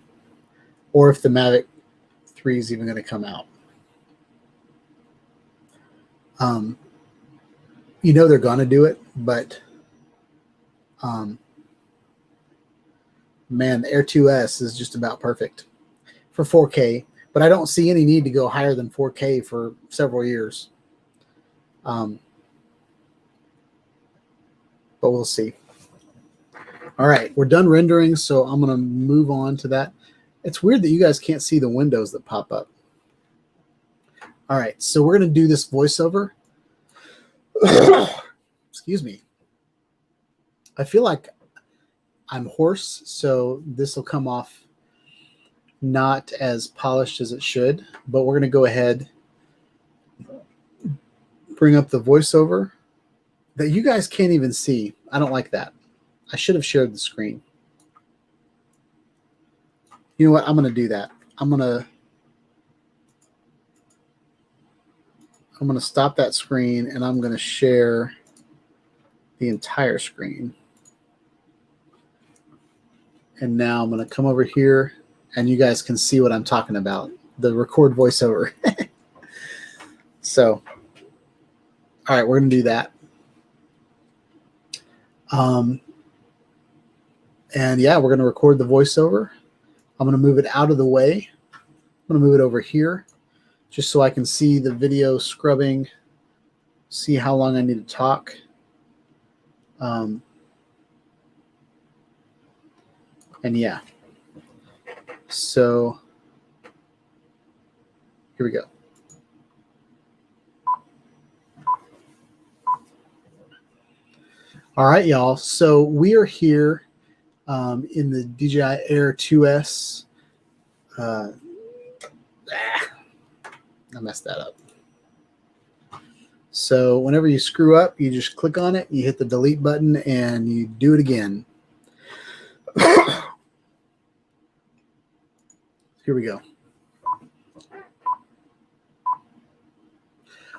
or if the Mavic 3 is even going to come out. They're going to do it, but Man, the Air 2S is just about perfect for 4K, but I don't see any need to go higher than 4K for several years. But we'll see. All right, we're done rendering, so I'm going to move on to that. It's weird that you guys can't see the windows that pop up. All right, so we're going to do this voiceover. Excuse me. I feel like I'm hoarse, so this will come off not as polished as it should, but we're going to go ahead, bring up the voiceover that you guys can't even see. I don't like that. I should have shared the screen. You know what? I'm going to do that. I'm going to stop that screen, and I'm going to share the entire screen. And now I'm going to come over here, and you guys can see what I'm talking about, the record voiceover. So, all right, we're going to do that. And yeah, we're going to record the voiceover. I'm going to move it out of the way. I'm going to move it over here just so I can see the video scrubbing, see how long I need to talk. And yeah, so here we go. All right, y'all. So we are here in the DJI Air 2S. I messed that up. So whenever you screw up, you just click on it, you hit the delete button, and you do it again. Here we go.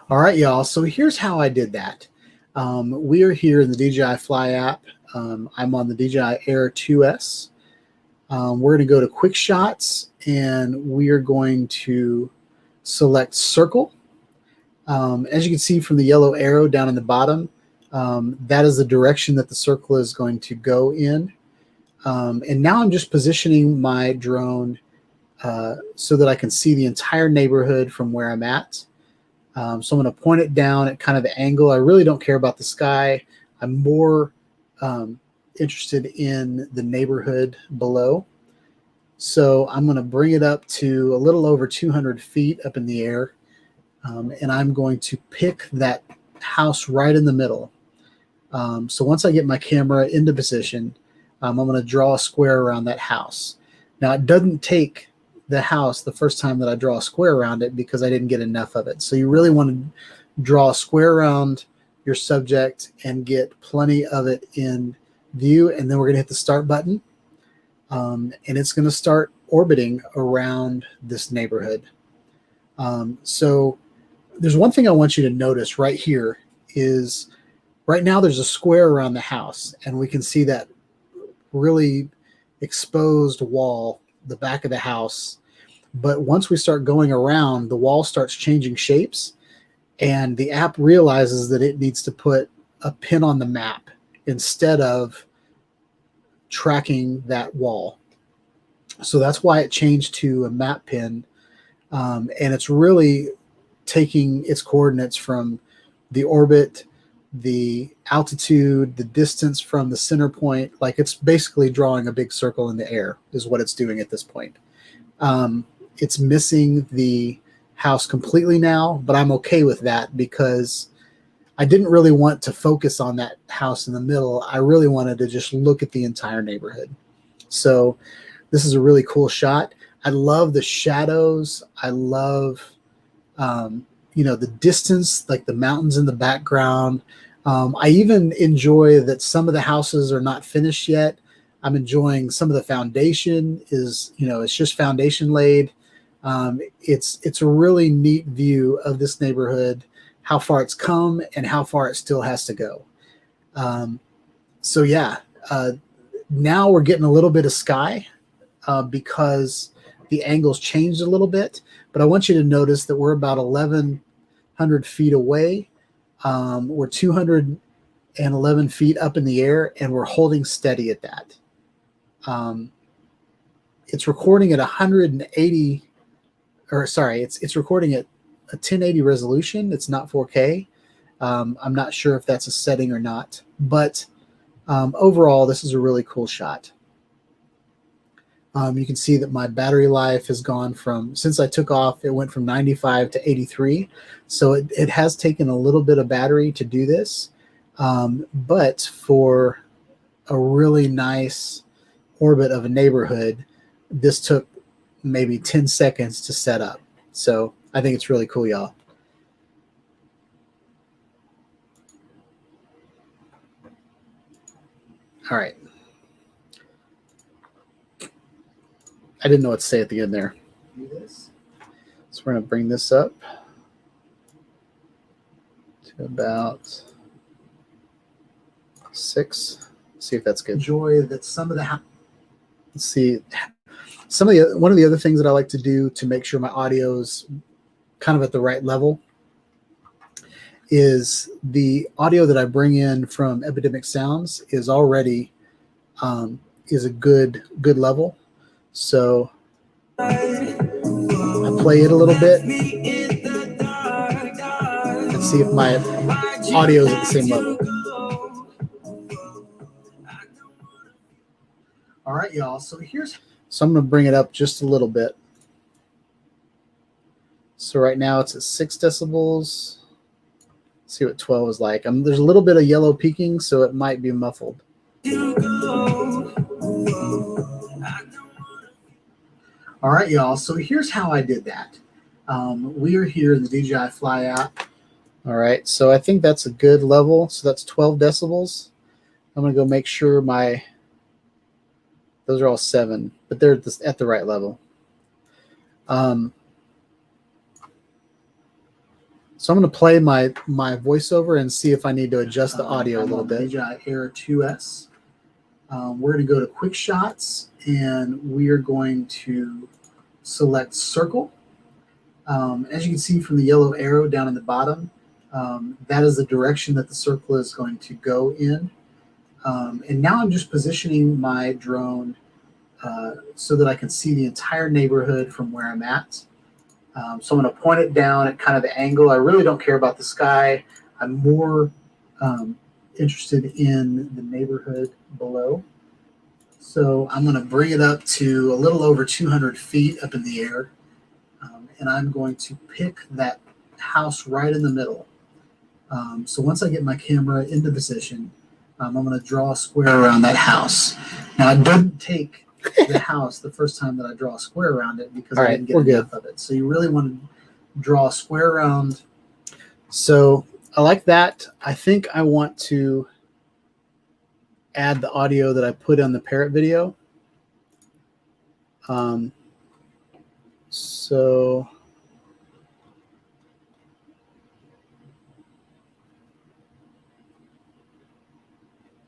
All right, y'all. So here's how I did that. We are here in the DJI Fly app. I'm on the DJI Air 2S. We're going to go to Quick Shots, and we are going to select Circle. As you can see from the yellow arrow down in the bottom, that is the direction that the circle is going to go in. And now I'm just positioning my drone so that I can see the entire neighborhood from where I'm at. So I'm going to point it down at kind of the angle. I really don't care about the sky. I'm more interested in the neighborhood below. So I'm going to bring it up to a little over 200 feet up in the air. And I'm going to pick that house right in the middle. So once I get my camera into position, I'm going to draw a square around that house. Now, it doesn't take the house the first time that I draw a square around it because I didn't get enough of it. So you really want to draw a square around your subject and get plenty of it in view. And then we're going to hit the start button. And it's going to start orbiting around this neighborhood. So there's one thing I want you to notice right here is right now there's a square around the house, and we can see that really exposed wall, the back of the house. But once we start going around, the wall starts changing shapes, and the app realizes that it needs to put a pin on the map instead of tracking that wall. So that's why it changed to a map pin. And it's really taking its coordinates from the orbit, the altitude, the distance from the center point. Like, it's basically drawing a big circle in the air is what it's doing at this point. It's missing the house completely now, but I'm okay with that because I didn't really want to focus on that house in the middle. I really wanted to just look at the entire neighborhood. So this is a really cool shot. I love the shadows. I love, the distance, like the mountains in the background. I even enjoy that some of the houses are not finished yet. I'm enjoying some of the foundation is, it's just foundation laid. It's a really neat view of this neighborhood, how far it's come and how far it still has to go. So yeah, now we're getting a little bit of sky because the angles changed a little bit, but I want you to notice that we're about 1,100 feet away. We're 211 feet up in the air, and we're holding steady at that. it's recording at 180, or sorry, it's recording at a 1080 resolution. It's not 4K. I'm not sure if that's a setting or not, but overall, this is a really cool shot. You can see that my battery life has gone from, since I took off, it went from 95 to 83. So it has taken a little bit of battery to do this. But for a really nice orbit of a neighborhood, this took maybe 10 seconds to set up. So I think it's really cool, y'all. All right. I didn't know what to say at the end there. So we're going to bring this up to about 6. See if that's good. Enjoy that some of the. Let's see. One of the other things that I like to do to make sure my audio is kind of at the right level is the audio that I bring in from Epidemic Sounds is already is a good level. So I play it a little bit and see if my audio is at the same level. All right, y'all. So I'm going to bring it up just a little bit. So right now it's at 6 decibels. Let's see what 12 is like. There's a little bit of yellow peaking, so it might be muffled. All right, y'all. So here's how I did that. We are here in the DJI Fly app. All right, so I think that's a good level. So that's 12 decibels. I'm going to go make sure those are all 7, but they're at the right level. So I'm going to play my voiceover and see if I need to adjust the audio a little bit. DJI Air 2S. We're going to go to Quick Shots, and we are going to select Circle. As you can see from the yellow arrow down in the bottom, that is the direction that the circle is going to go in. And now I'm just positioning my drone so that I can see the entire neighborhood from where I'm at. So I'm going to point it down at kind of the angle. I really don't care about the sky. I'm more interested in the neighborhood below. So I'm going to bring it up to a little over 200 feet up in the air. And I'm going to pick that house right in the middle. So once I get my camera into position, I'm going to draw a square around that house. Now, I didn't take the house the first time that I draw a square around it because I didn't get enough of it. So you really want to draw a square around. So I like that. I think I want to add the audio that I put on the parrot video. So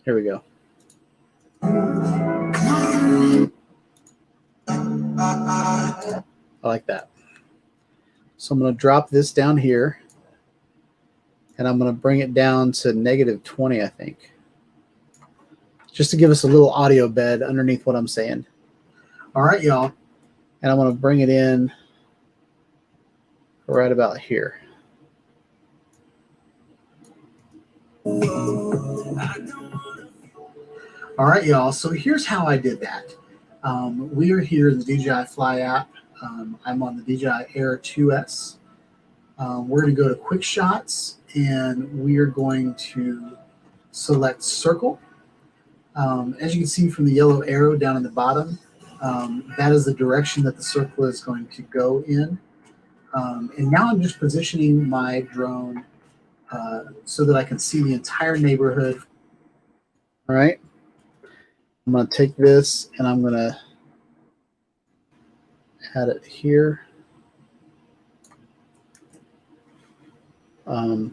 here we go. I like that. So I'm going to drop this down here, and I'm going to bring it down to -20, I think, just to give us a little audio bed underneath what I'm saying. All right, y'all. And I'm going to bring it in right about here. All right, y'all. So here's how I did that. We are here in the DJI Fly app. I'm on the DJI Air 2S. We're going to go to Quick Shots, and we are going to select Circle. As you can see from the yellow arrow down in the bottom, that is the direction that the circle is going to go in. And now I'm just positioning my drone so that I can see the entire neighborhood. All right. I'm going to take this and I'm going to add it here. We're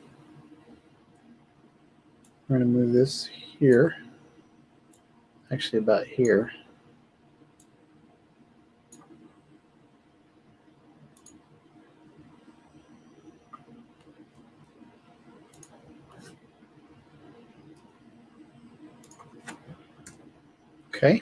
going to move this here. Actually, about here. Okay.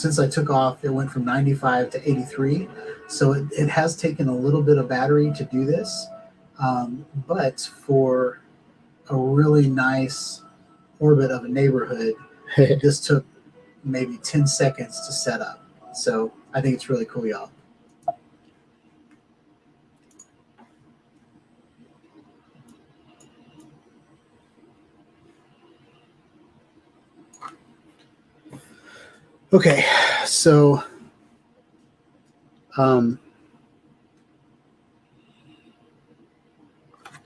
since I took off, it went from 95 to 83. So it has taken a little bit of battery to do this. But for a really nice orbit of a neighborhood, this took maybe 10 seconds to set up. So I think it's really cool, y'all. Okay, so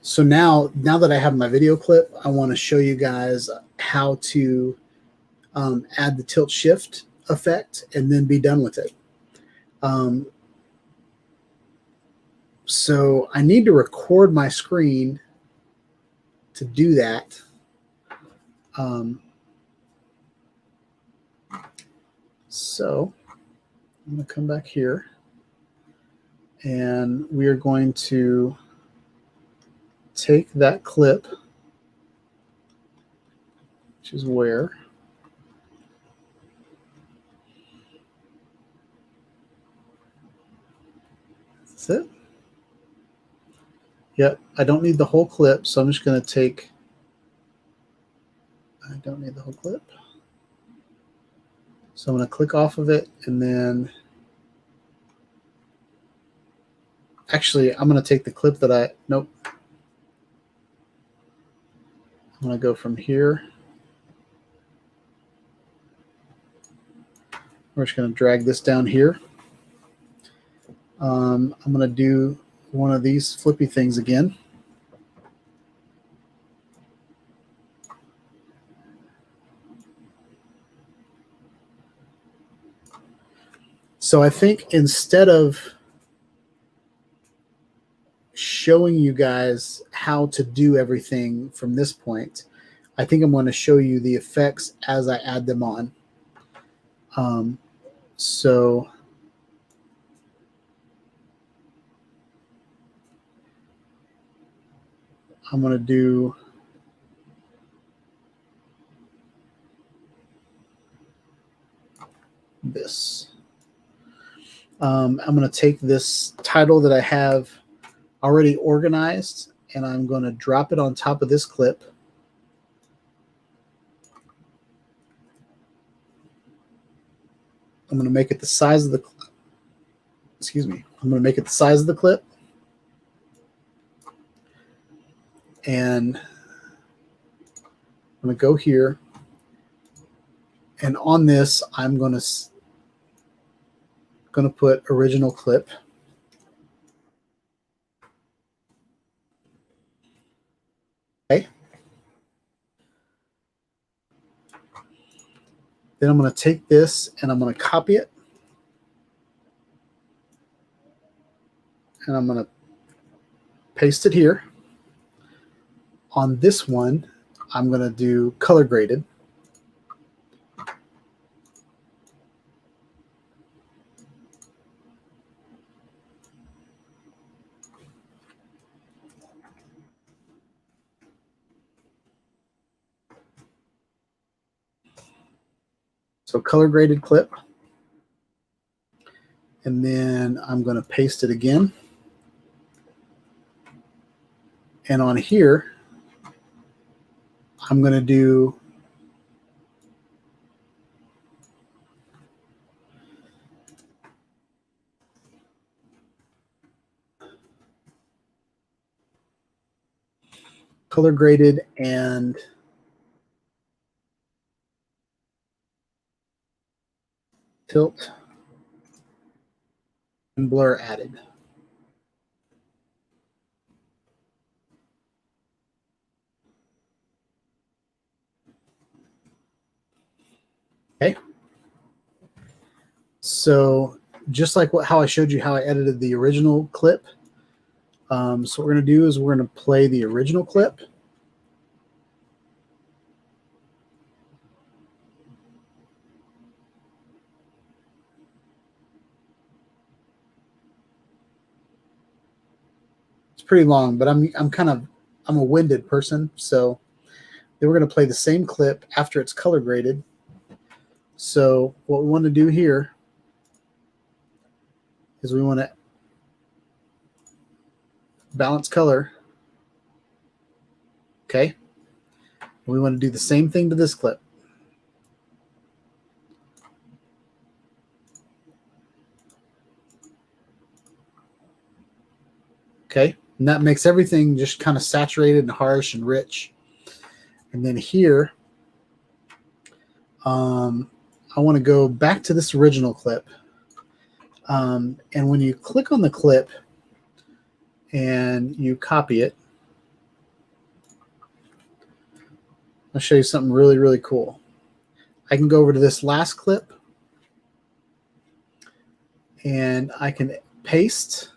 so now that I have my video clip, I want to show you guys how to add the tilt shift effect and then be done with it. So I need to record my screen to do that. So I'm going to come back here, and we are going to take that clip, which is where? That's it. Yep, I don't need the whole clip, so I'm just going to take, I don't need the whole clip. So I'm going to click off of it, and then actually I'm going to take the clip that nope. I'm going to go from here. We're just going to drag this down here. I'm going to do one of these flippy things again. So I think instead of showing you guys how to do everything from this point, I think I'm going to show you the effects as I add them on. So I'm going to do this. I'm going to take this title that I have already organized, and I'm going to drop it on top of this clip. I'm going to make it the size of the, excuse me, I'm going to make it the size of the clip. And I'm going to go here. And on this, I'm going to put original clip. Okay. Then I'm going to take this and I'm going to copy it. And I'm going to paste it here. On this one, I'm going to do color graded. So color graded clip. And then I'm going to paste it again. And on here, I'm going to do color graded and tilt and blur added. Okay. So just like how I showed you how I edited the original clip. So what we're going to do is we're going to play the original clip. It's pretty long, but I'm a winded person, so then we're going to play the same clip after it's color graded. So what we want to do here is we want to balance color. Okay. We want to do the same thing to this clip. Okay. And that makes everything just kind of saturated and harsh and rich. And then here, I want to go back to this original clip. And when you click on the clip and you copy it, I'll show you something really, really cool. I can go over to this last clip and I can paste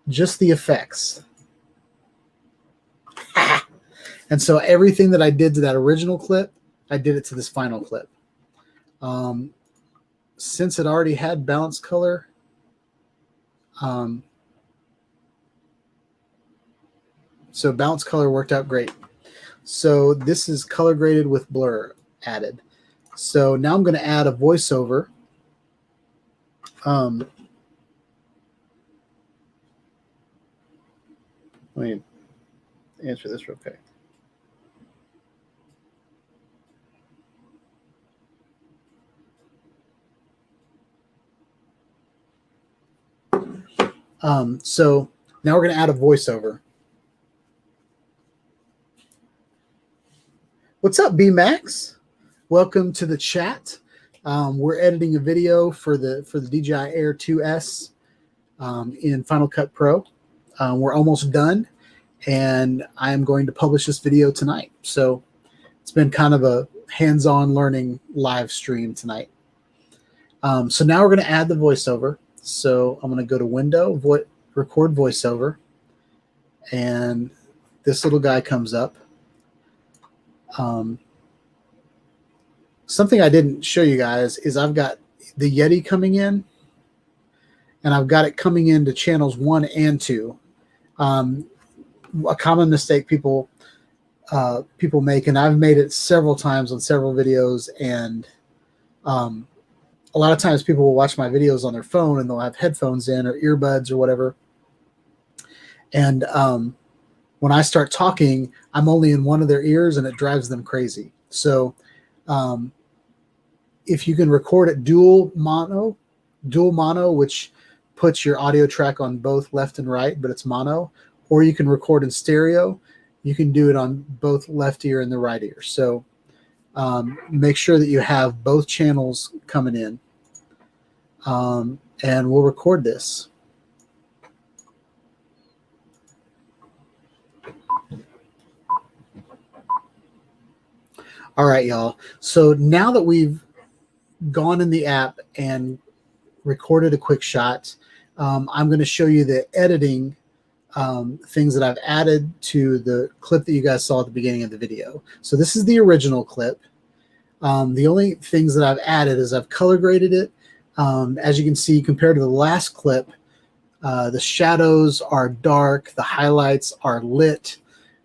just the effects. And so everything that I did to that original clip, I did it to this final clip. Since it already had balanced color, so balanced color worked out great. So this is color graded with blur added. So now I'm going to add a voiceover. Let me answer this real quick. So now we're going to add a voiceover. What's up, B-Max? Welcome to the chat. We're editing a video for the DJI Air 2S in Final Cut Pro. We're almost done, and I am going to publish this video tonight. So it's been kind of a hands-on learning live stream tonight. So now we're going to add the voiceover. So I'm going to go to Window, Record Voiceover, and this little guy comes up. Something I didn't show you guys is I've got the Yeti coming in, and I've got it coming into channels 1 and 2. A common mistake people make, and I've made it several times on several videos, and a lot of times people will watch my videos on their phone and they'll have headphones in or earbuds or whatever. And when I start talking, I'm only in one of their ears and it drives them crazy. So if you can record it dual mono, which puts your audio track on both left and right, but it's mono, or you can record in stereo, you can do it on both left ear and the right ear. So make sure that you have both channels coming in, and we'll record this. All right, y'all. So now that we've gone in the app and recorded a quick shot, I'm going to show you the editing things that I've added to the clip that you guys saw at the beginning of the video. So this is the original clip. The only things that I've added is I've color graded it. As you can see, compared to the last clip, the shadows are dark, the highlights are lit,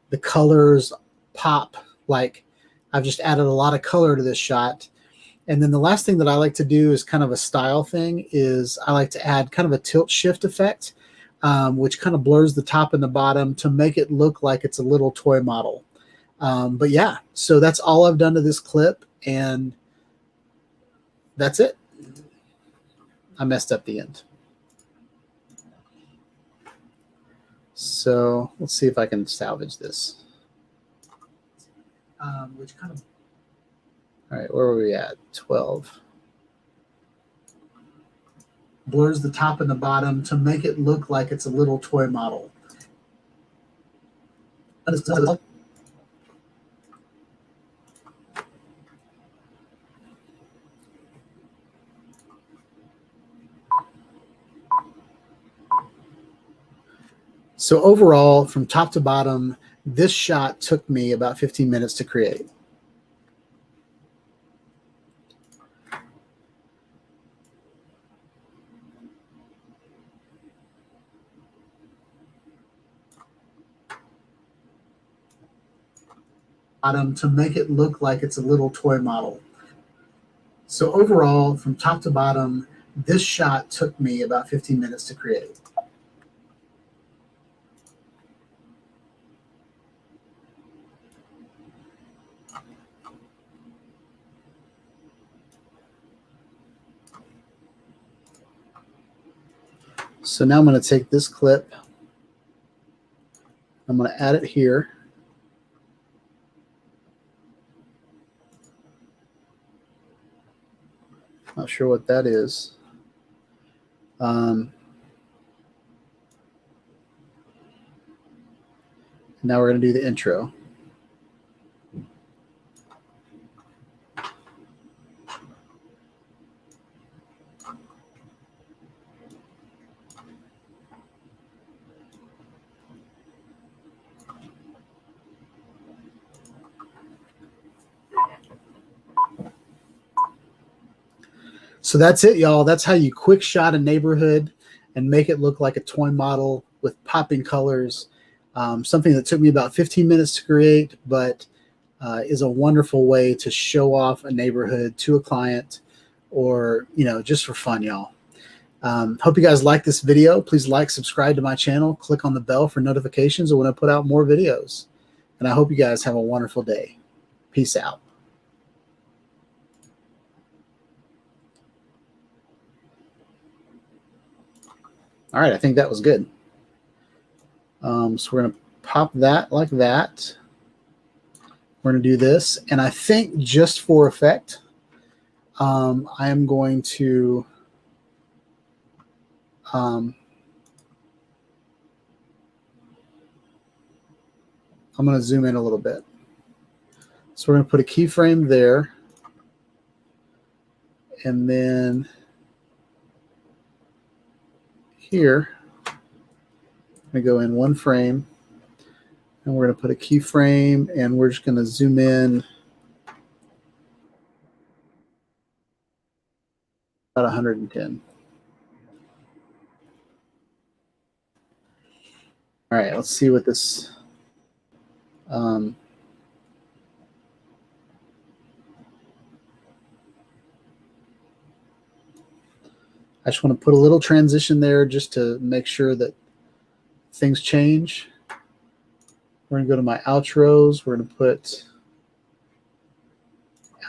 the colors pop. Like, I've just added a lot of color to this shot. And then the last thing that I like to do is kind of a style thing, is I like to add kind of a tilt shift effect, which kind of blurs the top and the bottom to make it look like it's a little toy model. But yeah, so that's all I've done to this clip, and that's it. I messed up the end. So let's see if I can salvage this. Which kind of, all right, where were we at? 12. Blurs the top and the bottom to make it look like it's a little toy model. So overall, from top to bottom, this shot took me about 15 minutes to create. Bottom to make it look like it's a little toy model. So overall, from top to bottom, this shot took me about 15 minutes to create. So now I'm going to take this clip. I'm going to add it here. Not sure what that is. Now we're going to do the intro. So that's it, y'all. That's how you quick shot a neighborhood and make it look like a toy model with popping colors. Something that took me about 15 minutes to create, but is a wonderful way to show off a neighborhood to a client or, just for fun, y'all. Hope you guys like this video. Please like, subscribe to my channel, click on the bell for notifications when I put out more videos. And I hope you guys have a wonderful day. Peace out. All right, I think that was good. So we're going to pop that like that. We're going to do this. And I think just for effect, I am going to I'm going to zoom in a little bit. So we're going to put a keyframe there. And then here, I'm going to go in one frame, and we're going to put a keyframe, and we're just going to zoom in about 110. All right, let's see what this. I just want to put a little transition there just to make sure that things change. We're going to go to my outros. We're going to put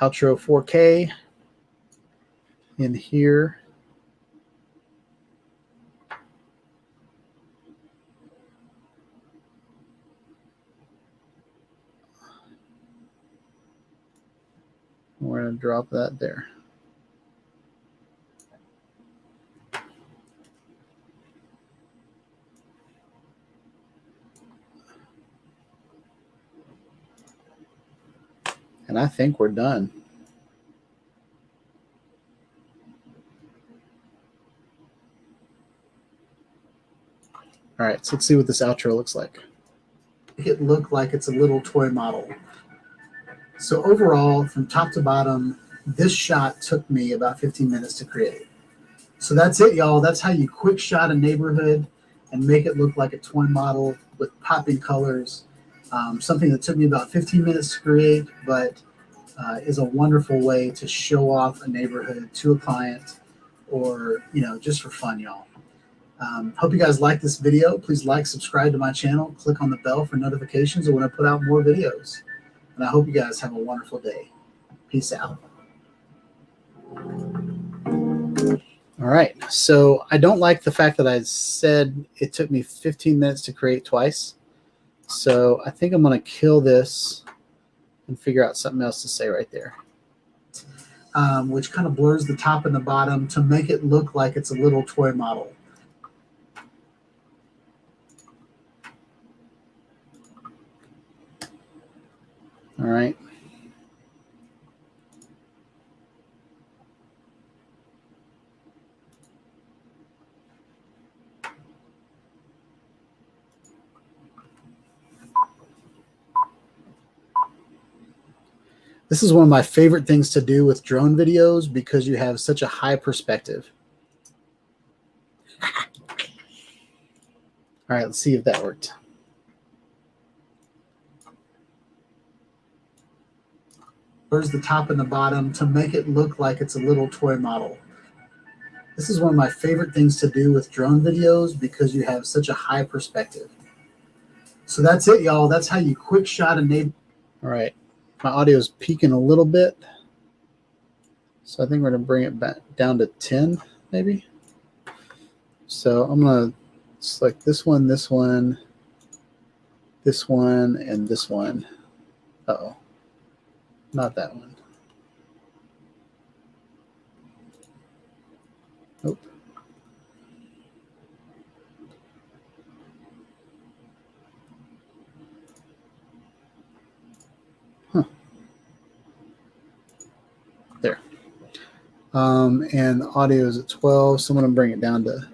outro 4K in here. We're going to drop that there. And I think we're done. All right, so let's see what this outro looks like. Make it look like it's a little toy model. So overall, from top to bottom, this shot took me about 15 minutes to create. So that's it, y'all. That's how you quick shot a neighborhood and make it look like a toy model with popping colors. Something that took me about 15 minutes to create, but is a wonderful way to show off a neighborhood to a client or, just for fun, y'all. Hope you guys like this video. Please like, subscribe to my channel, click on the bell for notifications when I put out more videos. And I hope you guys have a wonderful day. Peace out. All right, so I don't like the fact that I said it took me 15 minutes to create twice. So I think I'm going to kill this and figure out something else to say right there. Which kind of blurs the top and the bottom to make it look like it's a little toy model. All right. This is one of my favorite things to do with drone videos because you have such a high perspective. All right, let's see if that worked. Where's the top and the bottom to make it look like it's a little toy model. This is one of my favorite things to do with drone videos because you have such a high perspective. So that's it, y'all. That's how you quick shot a neighbor. All right. My audio is peaking a little bit. So I think we're going to bring it back down to 10, maybe. So I'm going to select this one, and this one. Uh-oh. Not that one. Nope. Huh. There. And audio is at 12, so I'm going to bring it down to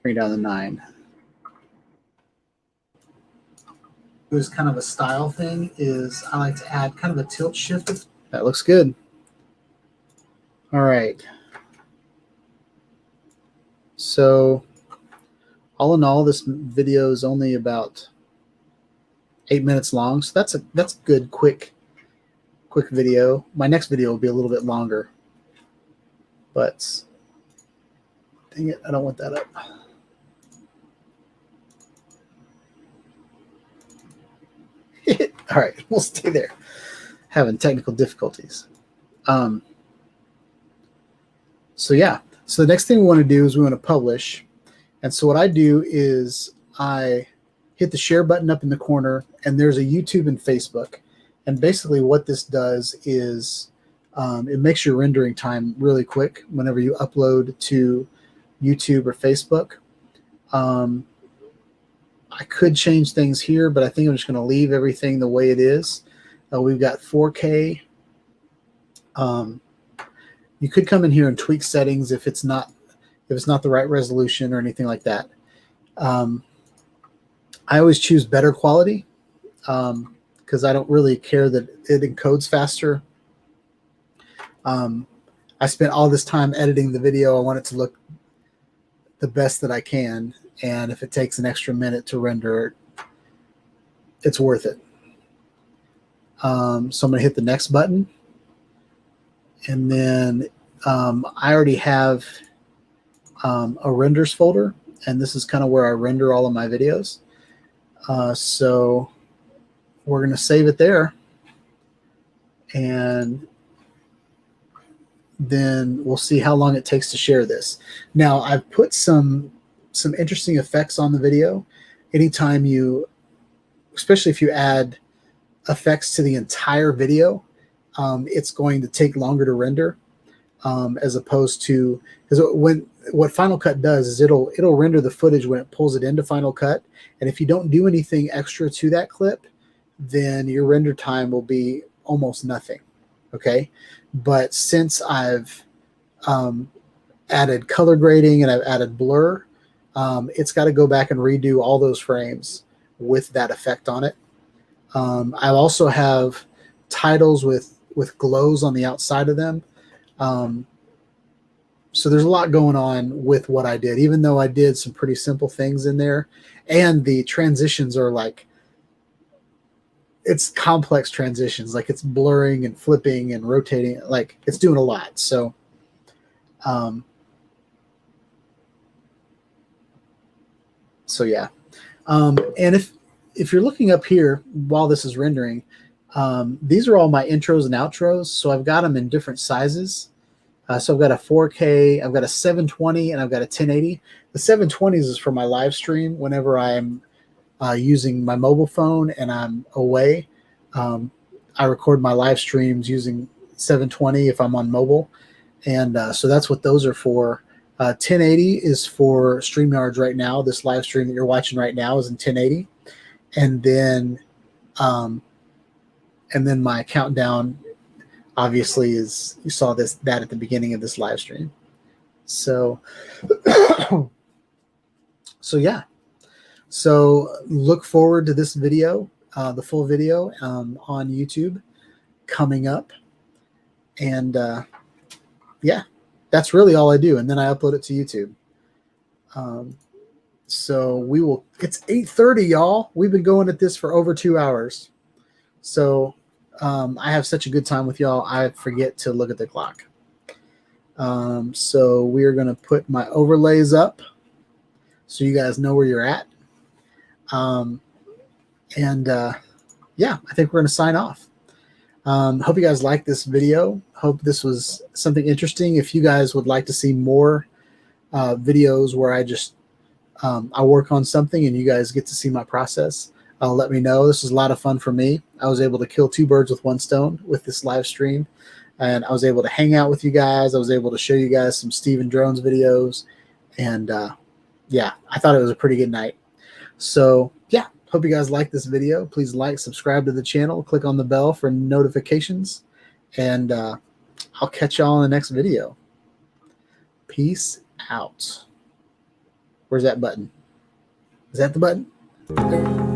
9. There's kind of a style thing is I like to add kind of a tilt shift. That looks good. All right. So all in all, this video is only about 8 minutes long. So that's good, quick video. My next video will be a little bit longer, but dang it, I don't want that up. All right, we'll stay there. Having technical difficulties. So yeah, so the next thing we want to do is we want to publish. And so what I do is I hit the share button up in the corner, and there's a YouTube and Facebook. And basically what this does is it makes your rendering time really quick whenever you upload to YouTube or Facebook. I could change things here, but I think I'm just going to leave everything the way it is. We've got 4K. You could come in here and tweak settings if it's not the right resolution or anything like that. I always choose better quality because I don't really care that it encodes faster. I spent all this time editing the video. I want it to look the best that I can. And if it takes an extra minute to render it, it's worth it. So I'm going to hit the next button. And then I already have a renders folder. And this is kind of where I render all of my videos. So we're going to save it there. And then we'll see how long it takes to share this. Now, I've put some interesting effects on the video. Anytime you, especially if you add effects to the entire video, it's going to take longer to render as opposed to, because what Final Cut does is it'll render the footage when it pulls it into Final Cut. And if you don't do anything extra to that clip, then your render time will be almost nothing. Okay. But since I've added color grading and I've added blur, it's got to go back and redo all those frames with that effect on it. I also have titles with glows on the outside of them. So there's a lot going on with what I did, even though I did some pretty simple things in there. And the transitions are like, it's complex transitions. Like it's blurring and flipping and rotating. Like it's doing a lot. So, yeah. And if you're looking up here while this is rendering, these are all my intros and outros. So I've got them in different sizes. So I've got a 4K, I've got a 720, and I've got a 1080. The 720s is for my live stream whenever I'm using my mobile phone and I'm away. I record my live streams using 720 if I'm on mobile. And so that's what those are for. 1080 is for StreamYards right now. This live stream that you're watching right now is in 1080. And then my countdown obviously is, you saw that at the beginning of this live stream. So, yeah. So look forward to this video, the full video on YouTube coming up. And yeah, that's really all I do. And then I upload it to YouTube. So it's 8:30, y'all. We've been going at this for over 2 hours. So I have such a good time with y'all, I forget to look at the clock. So we're going to put my overlays up so you guys know where you're at. Yeah, I think we're going to sign off. Hope you guys liked this video. Hope this was something interesting. If you guys would like to see more videos where I work on something and you guys get to see my process, let me know. This was a lot of fun for me. I was able to kill 2 birds with 1 stone with this live stream, and I was able to hang out with you guys. I was able to show you guys some Steven Drones videos, and yeah, I thought it was a pretty good night. So yeah, hope you guys like this video. Please like, subscribe to the channel, click on the bell for notifications, and I'll catch y'all in the next video. Peace out. Where's that button? Is that the button?